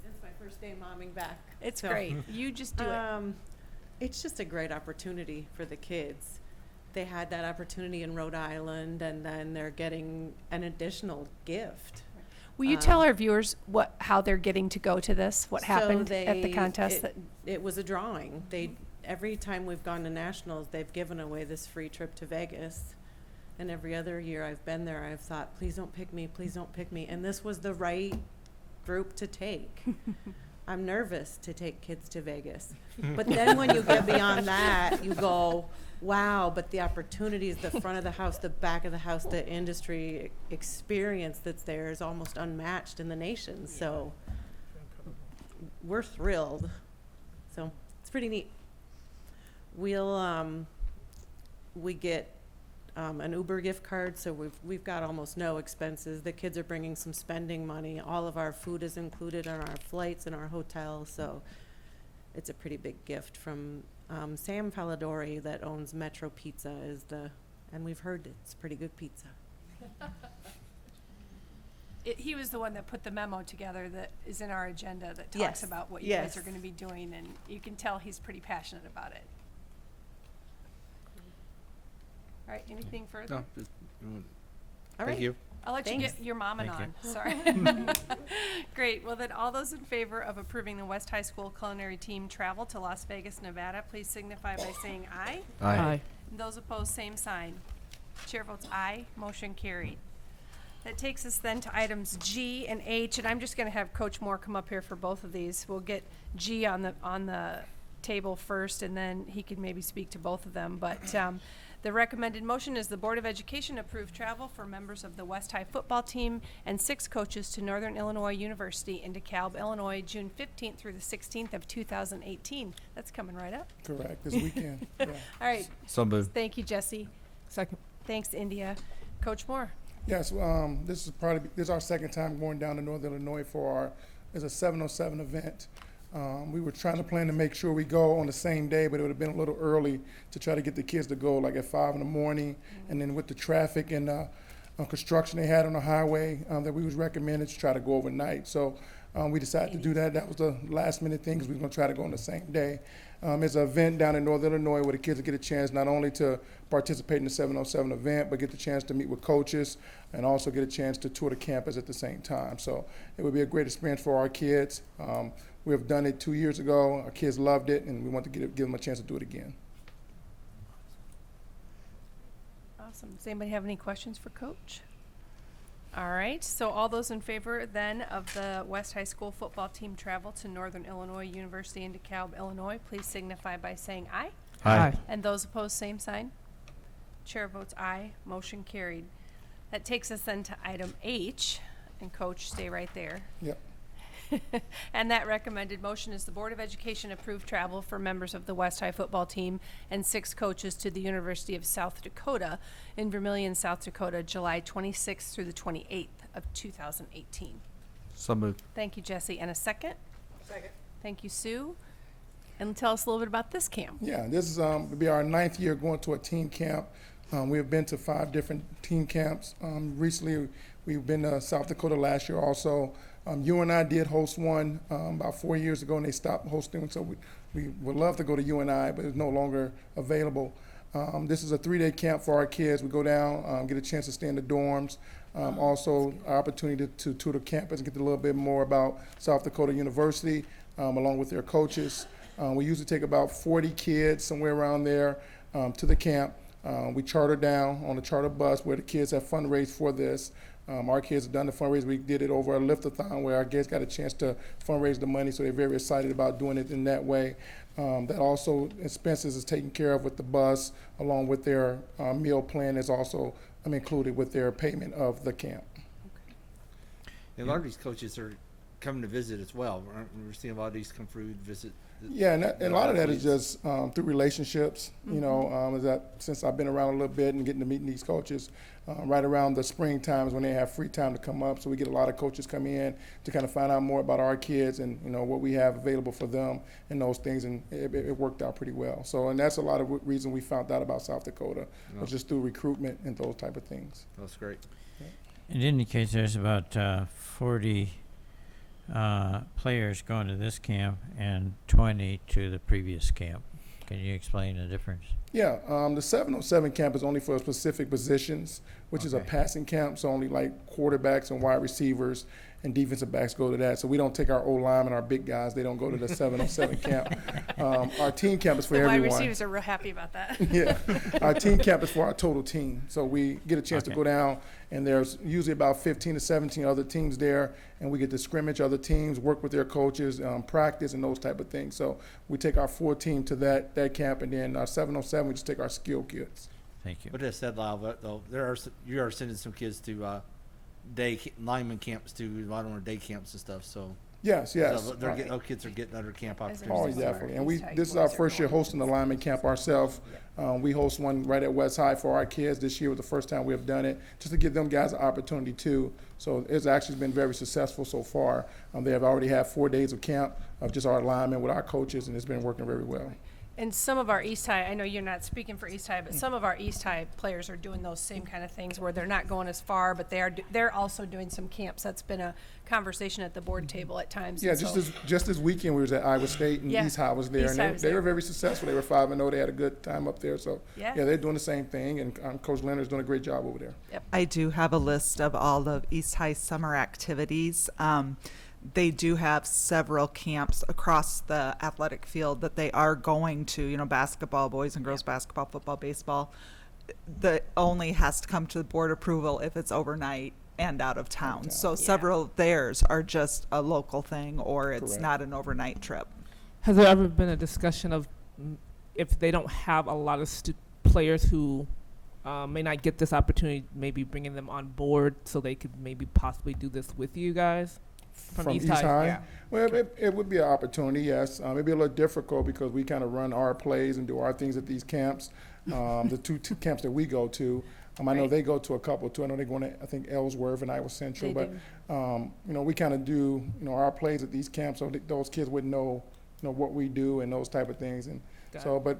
It's my first day momming back. It's so, great. You just do it. It's just a great opportunity for the kids. They had that opportunity in Rhode Island, and then they're getting an additional gift. Will you tell our viewers how they're getting to go to this? What happened at the contest? It was a drawing. Every time we've gone to nationals, they've given away this free trip to Vegas. And every other year I've been there, I've thought, please don't pick me, please don't pick me. And this was the right group to take. I'm nervous to take kids to Vegas. But then when you get beyond that, you go, wow, but the opportunities, the front of the house, the back of the house, the industry experience that's there is almost unmatched in the nation. So we're thrilled. So it's pretty neat. We get an Uber gift card, so we've got almost no expenses. The kids are bringing some spending money. All of our food is included on our flights and our hotel, so it's a pretty big gift from Sam Faladori that owns Metro Pizza and we've heard it's pretty good pizza. He was the one that put the memo together that is in our agenda that talks Yes. about what you guys Yes. are going to be doing, and you can tell he's pretty passionate about it. All right, anything further? No. Just, All thank right. you. I'll let you Thanks. get your mom and Thank on. Sorry. Great. Well, then, all those in favor of approving the West High School culinary team travel to Las Vegas, Nevada, please signify by saying aye. Aye. And those opposed, same sign. Chair votes aye. Motion carried. That takes us then to items G and H, and I'm just going to have Coach Moore come up here for both of these. We'll get G on the table first, and then he can maybe speak to both of them. But the recommended motion is the Board of Education approve travel for members of the West High football team and 6 coaches to Northern Illinois University in DeKalb, Illinois, June 15th through the 16th of 2018. That's coming right up. Correct, this weekend. Yeah. All right. So moved. Thank you, Jesse. Second. Thanks, India. Coach Moore. Yes, this is our second time going down to Northern Illinois for it's a 707 event. We were trying to plan to make sure we go on the same day, but it would have been a little early to try to get the kids to go like at 5 in the morning. And then with the traffic and construction they had on the highway, that we was recommended to try to go overnight. So we decided to do that. That was the last minute thing because we were going to try to go on the same day. It's an event down in Northern Illinois where the kids will get a chance not only to participate in the 707 event, but get the chance to meet with coaches and also get a chance to tour the campus at the same time. So it would be a great experience for our kids. We have done it 2 years ago. Our kids loved it, and we want to give them a chance to do it again. Awesome. Does anybody have any questions for Coach? All right. So all those in favor then of the West High School football team travel to Northern Illinois University in DeKalb, Illinois, please signify by saying aye. Aye. And those opposed, same sign. Chair votes aye. Motion carried. That takes us then to item H, and Coach, stay right there. Yep. And that recommended motion is the Board of Education approve travel for members of the West High football team and 6 coaches to the University of South Dakota in Vermillion, South Dakota, July 26th through the 28th of 2018. So moved. Thank you, Jesse. And a second? Second. Thank you, Sue. And tell us a little bit about this camp. Yeah, this is will be our 9th year going to a team camp. We have been to 5 different team camps. Recently, we've been to South Dakota last year also. UNI did host one about 4 years ago, and they stopped hosting, so we would love to go to UNI, but it's no longer available. This is a 3-day camp for our kids. We go down, get a chance to stay in the dorms. Also, our opportunity to tour the campus and get a little bit more about South Dakota University, along with their coaches. We usually take about 40 kids, somewhere around there, to the camp. We charter down on a charter bus where the kids have fundraised for this. Our kids have done the fundraiser. We did it over a lift-a-thon where our kids got a chance to fundraise the money, so they're very excited about doing it in that way. That also, expenses is taken care of with the bus, along with their meal plan is also included with their payment of the camp. And a lot of these coaches are coming to visit as well. We're seeing a lot of these come through to visit. Yeah, and a lot of that is just through relationships. You know, is that since I've been around a little bit and getting to meet these coaches, right around the spring times when they have free time to come up. So we get a lot of coaches come in to kind of find out more about our kids and, you know, what we have available for them and those things. And it worked out pretty well. So, and that's a lot of reason we found out about South Dakota, was just through recruitment and those type of things. That's great. It indicates there's about 40 players going to this camp and 20 to the previous camp. Can you explain the difference? Yeah, the 707 camp is only for specific positions, which is a passing camp, so only like quarterbacks and wide receivers and defensive backs go to that. So we don't take our O-linemen, our big guys, they don't go to the 707 camp. Our team camp is for the everyone. wide receivers are real happy about that. Yeah, our team camp is for our total team. So we get a chance to go down, and there's usually about 15 to 17 other teams there, and we get to scrimmage other teams, work with their coaches, practice, and those type of things. So we take our full team to that camp, and then our 707, we just take our skill kids. Thank you. But that said, Lyle, though, you are sending some kids to lineman camps too, a lot of them are day camps and stuff. So Yes. so those kids are getting other camp opportunities. Oh, definitely. And this is our first year hosting the lineman camp ourselves. We host one right at West High for our kids. This year was the first time we have done it, just to give them guys an opportunity too. So it's actually been very successful so far. They have already had 4 days of camp of just our linemen with our coaches, and it's been working very well. And some of our East High, I know you're not speaking for East High, but some of our East High players are doing those same kind of things where they're not going as far, but they're also doing some camps. That's been a conversation at the board table at times. Yeah, And so- just this weekend we was at Iowa State, and Yeah, East High was there, East High and was they there. were very successful. They were 5-0. They had a good time up there. So Yeah. they're doing the same thing, and Coach Leonard's doing a great job over there. I do have a list of all of East High summer activities. They do have several camps across the athletic field that they are going to, you know, basketball, boys and girls basketball, football, baseball. That only has to come to the board approval if it's overnight and out of town. So several of theirs are just a local thing, or it's Correct. not an overnight trip. Has there ever been a discussion of if they don't have a lot of players who may not get this opportunity, maybe bringing them on board so they could maybe possibly do this with you guys? From East High? Yeah. Well, it would be an opportunity, yes. It'd be a little difficult because we kind of run our plays and do our things at these camps, the two camps that we go to. I know Right. they go to a couple too. I know they're going to, I think, Ellsworth and Iowa Central. They But, you know, we kind of do, you know, our plays at these camps so that those kids would know, you know, what we do and those type of things. And Got so, but,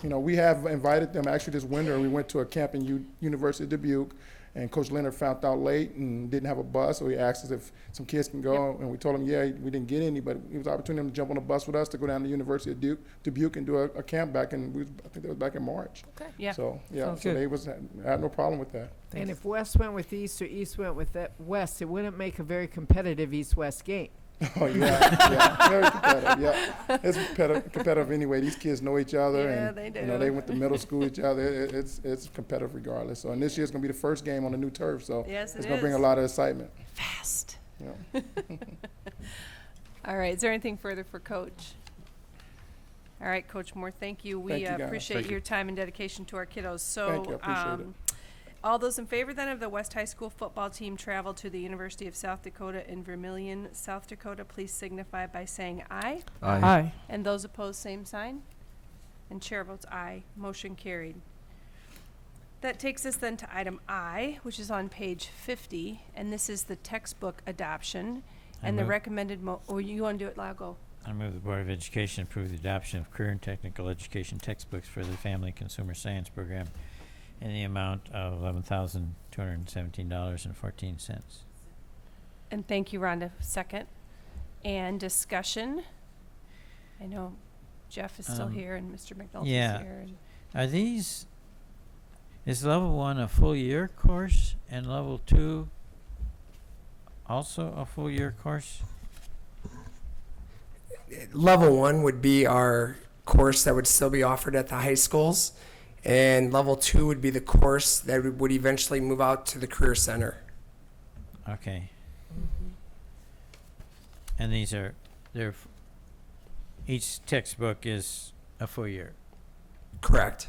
you know, we have invited them. Actually, this winter, we went to a camp in University of Dubuque, and Coach Leonard found out late and didn't have a bus, so he asked us if some kids can go, and we told him, yeah, we didn't get any, but it was an opportunity to jump on a bus with us to go down to the University of Dubuque and do a camp back in, I think that was back in March. Okay. Yeah. So, yeah, Sounds so good. they had no problem with that. And if West went with East or East went with West, it wouldn't make a very competitive East-West game. Oh, yeah, very competitive, yeah. It's competitive anyway. These kids know each other, Yeah, and, they you know, do. they went to middle school each other. It's competitive regardless. So, and this year's gonna be the first game on the new turf, so Yes, it's it gonna bring a is. lot of excitement. Fast. Yeah. All right, is there anything further for Coach? All right, Coach Moore, thank you. Thank We you, guys. appreciate Thank you. your time and dedication to our kiddos. So, Thank you, I appreciate it. all those in favor then of the West High School football team travel to the University of South Dakota in Vermillion, South Dakota, please signify by saying aye. Aye. And those opposed, same sign. And chair votes aye. Motion carried. That takes us then to item I, which is on page 50, and this is the textbook adoption. I And the move- recommended, or you want to do it, Lyle, go. I move the Board of Education approve the adoption of career and technical education textbooks for the Family Consumer Science Program in the amount of $11,217.14. And thank you, Rhonda. Second. And discussion. I know Jeff is still here and Mr. McNulty's yeah. here. And Are these, is level 1 a full year course and level 2 also a full year course? Level 1 would be our course that would still be offered at the high schools, and level 2 would be the course that would eventually move out to the Career Center. Okay. And these are, each textbook is a full year. Correct.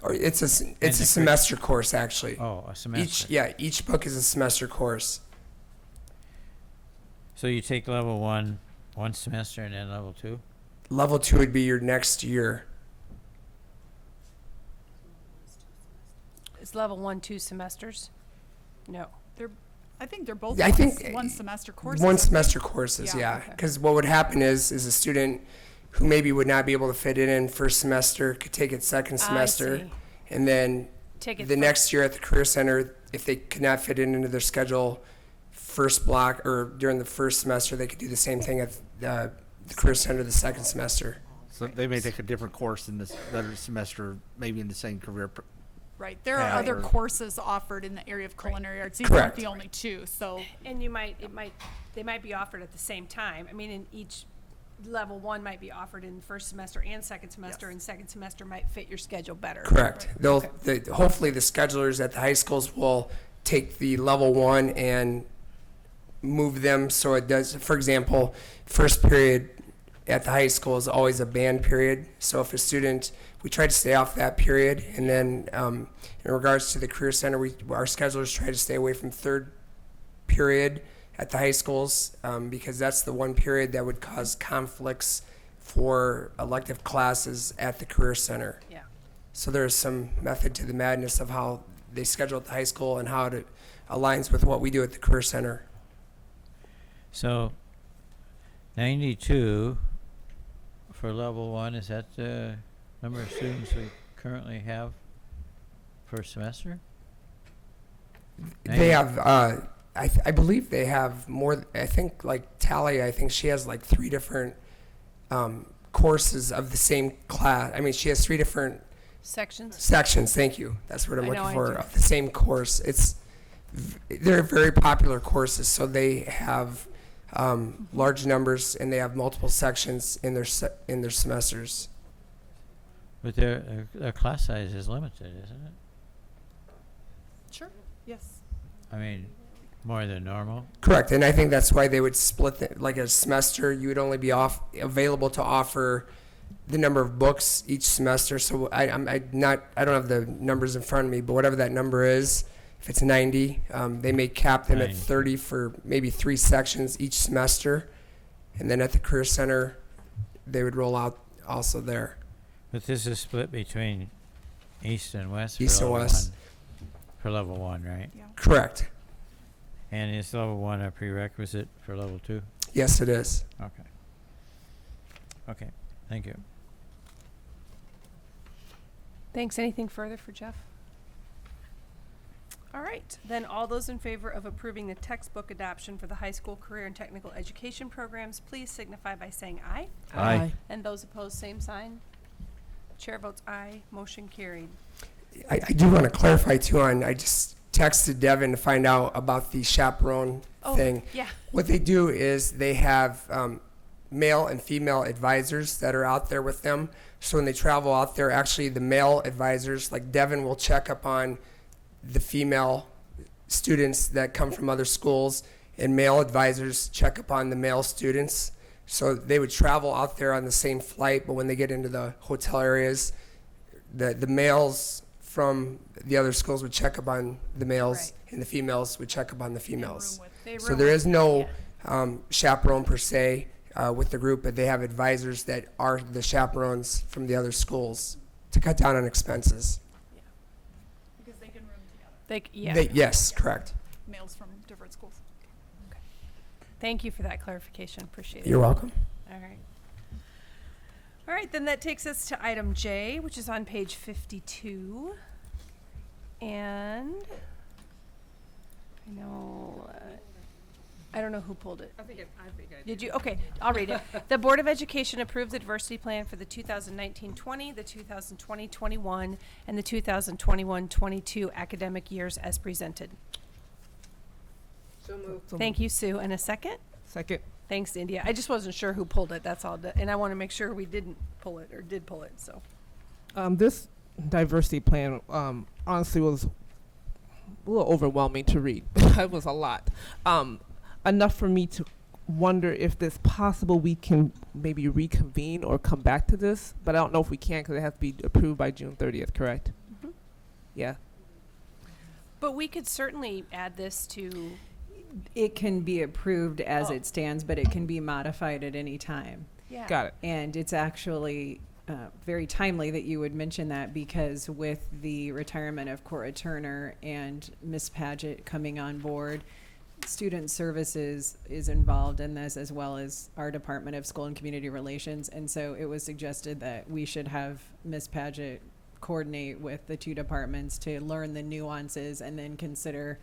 Or it's a the semester course, actually. Oh, a semester. Each book is a semester course. So you take level 1 one semester and then level 2? Level 2 would be your next year. is level 1 2 semesters? No. I think they're both Yeah, I think one semester courses. One aren't they? semester courses, yeah. okay. Because what would happen is a student who maybe would not be able to fit it in first semester could take it second semester, see. and then Take it the fir- next year at the Career Center, if they could not fit it into their schedule first block or during the first semester, they could do the same thing at the Career Center the second semester. So they may take a different course in this other semester, maybe in the same career. Right. There are path other or- courses offered in the area of culinary arts. These aren't Correct. the only two. So And they might be offered at the same time. I mean, in each level 1 might be offered in first semester and second semester, and second semester might fit your schedule better. Correct. Right. Hopefully the schedulers at the high schools will take the level 1 and move them so it does. For example, first period at the high school is always a band period. So if a student, we try to stay off that period, and then in regards to the Career Center, our schedulers try to stay away from third period at the high schools because that's the one period that would cause conflicts for elective classes at the Career Center. Yeah. So there's some method to the madness of how they schedule at the high school and how it aligns with what we do at the Career Center. So 92 for level 1, is that the number of students we currently have per semester? They have, I believe they have more, I think like Talia, I think she has like 3 different courses of the same class. I mean, she has 3 different Sections? sections, thank you. That's what I'm I know, looking I for, do. of the same course. They're very popular courses, so they have large numbers and they have multiple sections in their semesters. But their class size is limited, isn't it? sure. Yes. I mean, more than normal. Correct, and I think that's why they would split like a semester. You would only be available to offer the number of books each semester. So I don't have the numbers in front of me, but whatever that number is, if it's 90, they may cap them at 90. 30 for maybe 3 sections each semester, and then at the Career Center, they would roll out also there. But this is split between East and West? for East and level West. 1. For level 1, right? Yeah. Correct. And is level 1 a prerequisite for level 2? Yes, it is. Okay. Okay, thank you. Thanks. Anything further for Jeff? All right. Then all those in favor of approving the textbook adoption for the high school career and technical education programs, please signify by saying aye. Aye. And those opposed, same sign. Chair votes aye. Motion carried. I do want to clarify too I just texted Devin to find out about the chaperone thing. Yeah. What they do is they have male and female advisors that are out there with them. So when they travel out there, actually the male advisors, like Devin, will check up on the female students that come from other schools, and male advisors check up on the male students. So they would travel out there on the same flight, but when they get into the hotel areas, the males from the other schools would check up on the males, and the females would check up on the females. So there is no chaperone per se with the group, but they have advisors that are the chaperones from the other schools to cut down on expenses. Because they can room together. Yes, correct. Males from different schools. Thank you for that clarification. Appreciate it. You're welcome. All right. All right, then that takes us to item J, which is on page 52. And I know, I don't know who pulled it. I think I Did you? Okay, I'll read it. The Board of Education approves the diversity plan for the 2019-20, the 2020-21, and the 2021-22 academic years as presented. So moved. Thank you, Sue. And a second? Second. Thanks, India. I just wasn't sure who pulled it, that's all. And I want to make sure we didn't pull it or did pull it, so. This diversity plan honestly was a little overwhelming to read. It was a lot. Enough for me to wonder if it's possible we can maybe reconvene or come back to this, but I don't know if we can because it has to be approved by June 30th, correct? Mhm. Yeah. But we could certainly add this to, It can be approved as it stands, but it can be modified at any time. yeah. Got it. And it's actually very timely that you would mention that, because with the retirement of Cora Turner and Miss Paget coming on board, Student Services is involved in this, as well as our Department of School and Community Relations. And so it was suggested that we should have Miss Paget coordinate with the two departments to learn the nuances and then consider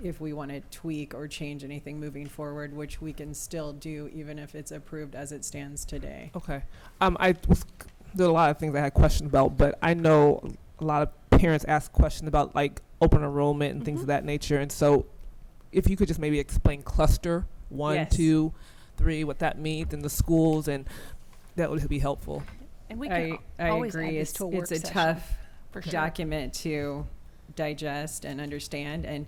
if we want to tweak or change anything moving forward, which we can still do even if it's approved as it stands today. Okay. There are a lot of things I had questions about, but I know a lot of parents ask questions about like open enrollment and things of that nature. And so if you could just maybe explain cluster 1, Yes. 2, 3, what that means in the schools, and that would be helpful. And we can I always agree. add this to a work It's a session. tough For sure. document to digest and understand, and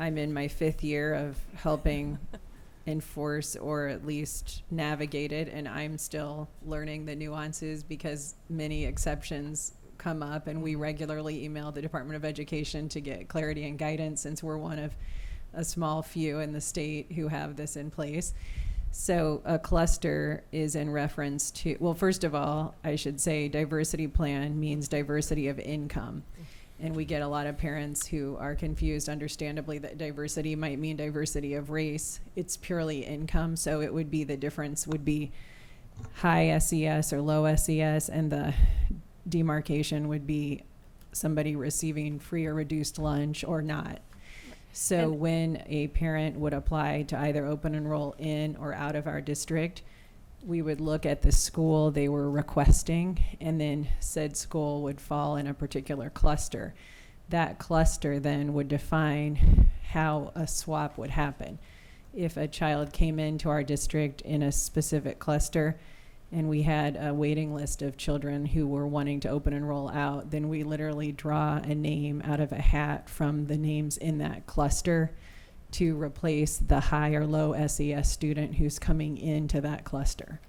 I'm in my 5th year of helping enforce or at least navigate it, and I'm still learning the nuances because many exceptions come up, and we regularly email the Department of Education to get clarity and guidance, since we're one of a small few in the state who have this in place. So a cluster is in reference to, well, first of all, I should say diversity plan means diversity of income. And we get a lot of parents who are confused, understandably, that diversity might mean diversity of race. It's purely income. So it would be, the difference would be high SES or low SES, and the demarcation would be somebody receiving free or reduced lunch or not. So when a parent would apply to either open enroll in or out of our district, we would look at the school they were requesting, and then said school would fall in a particular cluster. That cluster then would define how a swap would happen. If a child came into our district in a specific cluster and we had a waiting list of children who were wanting to open enroll out, then we literally draw a name out of a hat from the names in that cluster to replace the high or low SES student who's coming into that cluster.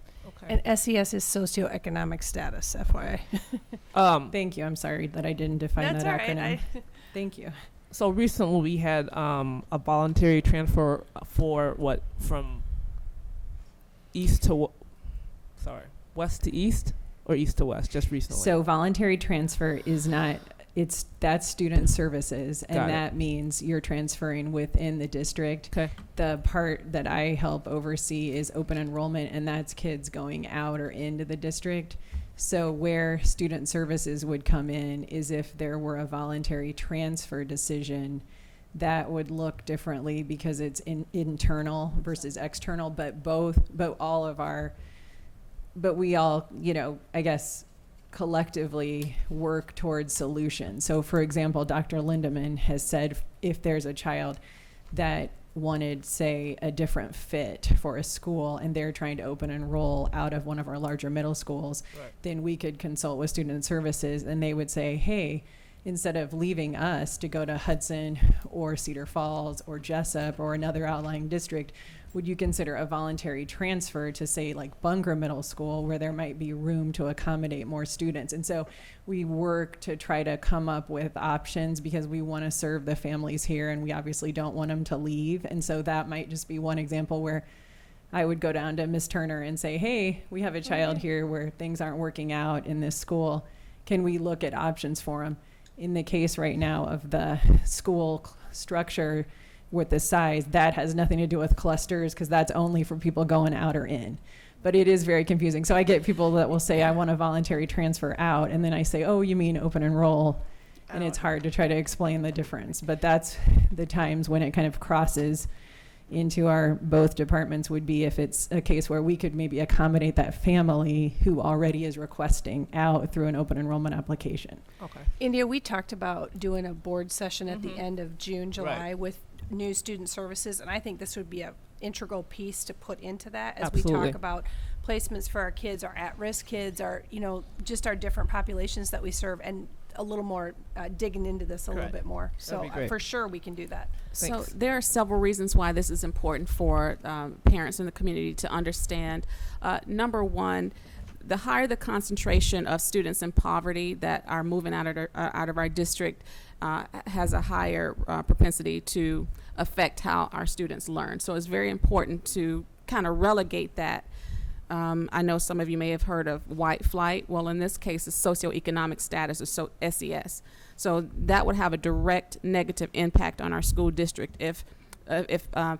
And SES is socioeconomic status, FYI. Thank you. I'm sorry that I didn't define That's that all right. acronym. Thank you. So recently we had a voluntary transfer for what, from west to east, or east to west, just recently? So voluntary transfer is not that's student services, and Got it. that means you're transferring within the district. Okay. The part that I help oversee is open enrollment, and that's kids going out or into the district. So where student services would come in is if there were a voluntary transfer decision, that would look differently because it's internal versus external, but we all, I guess, collectively work towards solutions. So for example, Dr. Lindemann has said if there's a child that wanted, say, a different fit for a school and they're trying to open enroll out of one of our larger middle schools, then we could consult with student services and they would say, hey, instead of leaving us to go to Hudson or Cedar Falls or Jessup or another outlying district, would you consider a voluntary transfer to, say, like Bunger Middle School, where there might be room to accommodate more students? And so we work to try to come up with options because we want to serve the families here and we obviously don't want them to leave. And so that might just be one example where I would go down to Miss Turner and say, hey, we have a child here where things aren't working out in this school. Can we look at options for them? In the case right now of the school structure with the size, that has nothing to do with clusters because that's only for people going out or in. But it is very confusing. So I get people that will say, I want a voluntary transfer out. And then I say, oh, you mean open enroll? And it's hard to try to explain the difference. But that's the times when it kind of crosses into our both departments would be if it's a case where we could maybe accommodate that family who already is requesting out through an open enrollment application. Okay. India, we talked about doing a board session at the end of June, July Right. with new student services, and I think this would be a integral piece to put into that as Absolutely. we talk about placements for our kids, our at-risk kids, our, just our different populations that we serve, and a little more digging into this a little Correct. bit more. That'd So be great. for sure we can do that. So Thanks. there are several reasons why this is important for parents in the community to understand. Number one, the higher the concentration of students in poverty that are moving out of our district has a higher propensity to affect how our students learn. So it's very important to kind of relegate that. I know some of you may have heard of white flight. Well, in this case, it's socioeconomic status, or SES. So that would have a direct negative impact on our school district if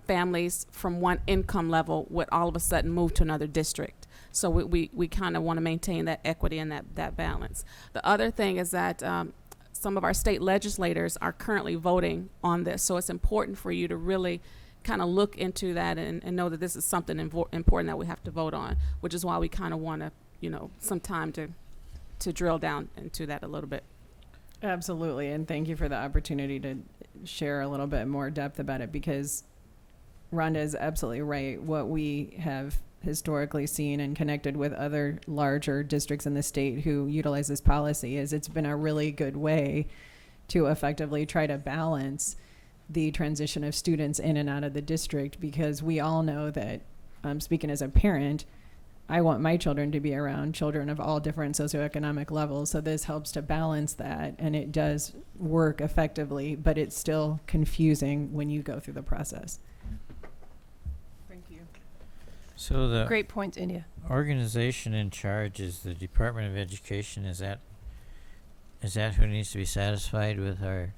families from one income level would all of a sudden move to another district. So we kind of want to maintain that equity and that balance. The other thing is that some of our state legislators are currently voting on this. So it's important for you to really kind of look into that and know that this is something important that we have to vote on, which is why we kind of want to, some time to drill down into that a little bit. Absolutely, and thank you for the opportunity to share a little bit more depth about it, because Rhonda is absolutely right. What we have historically seen and connected with other larger districts in the state who utilize this policy is it's been a really good way to effectively try to balance the transition of students in and out of the district, because we all know that, speaking as a parent, I want my children to be around children of all different socioeconomic levels. So this helps to balance that, and it does work effectively, but it's still confusing when you go through the process. Thank you. So the Great points, India. organization in charge is the Department of Education. Is that who needs to be satisfied with our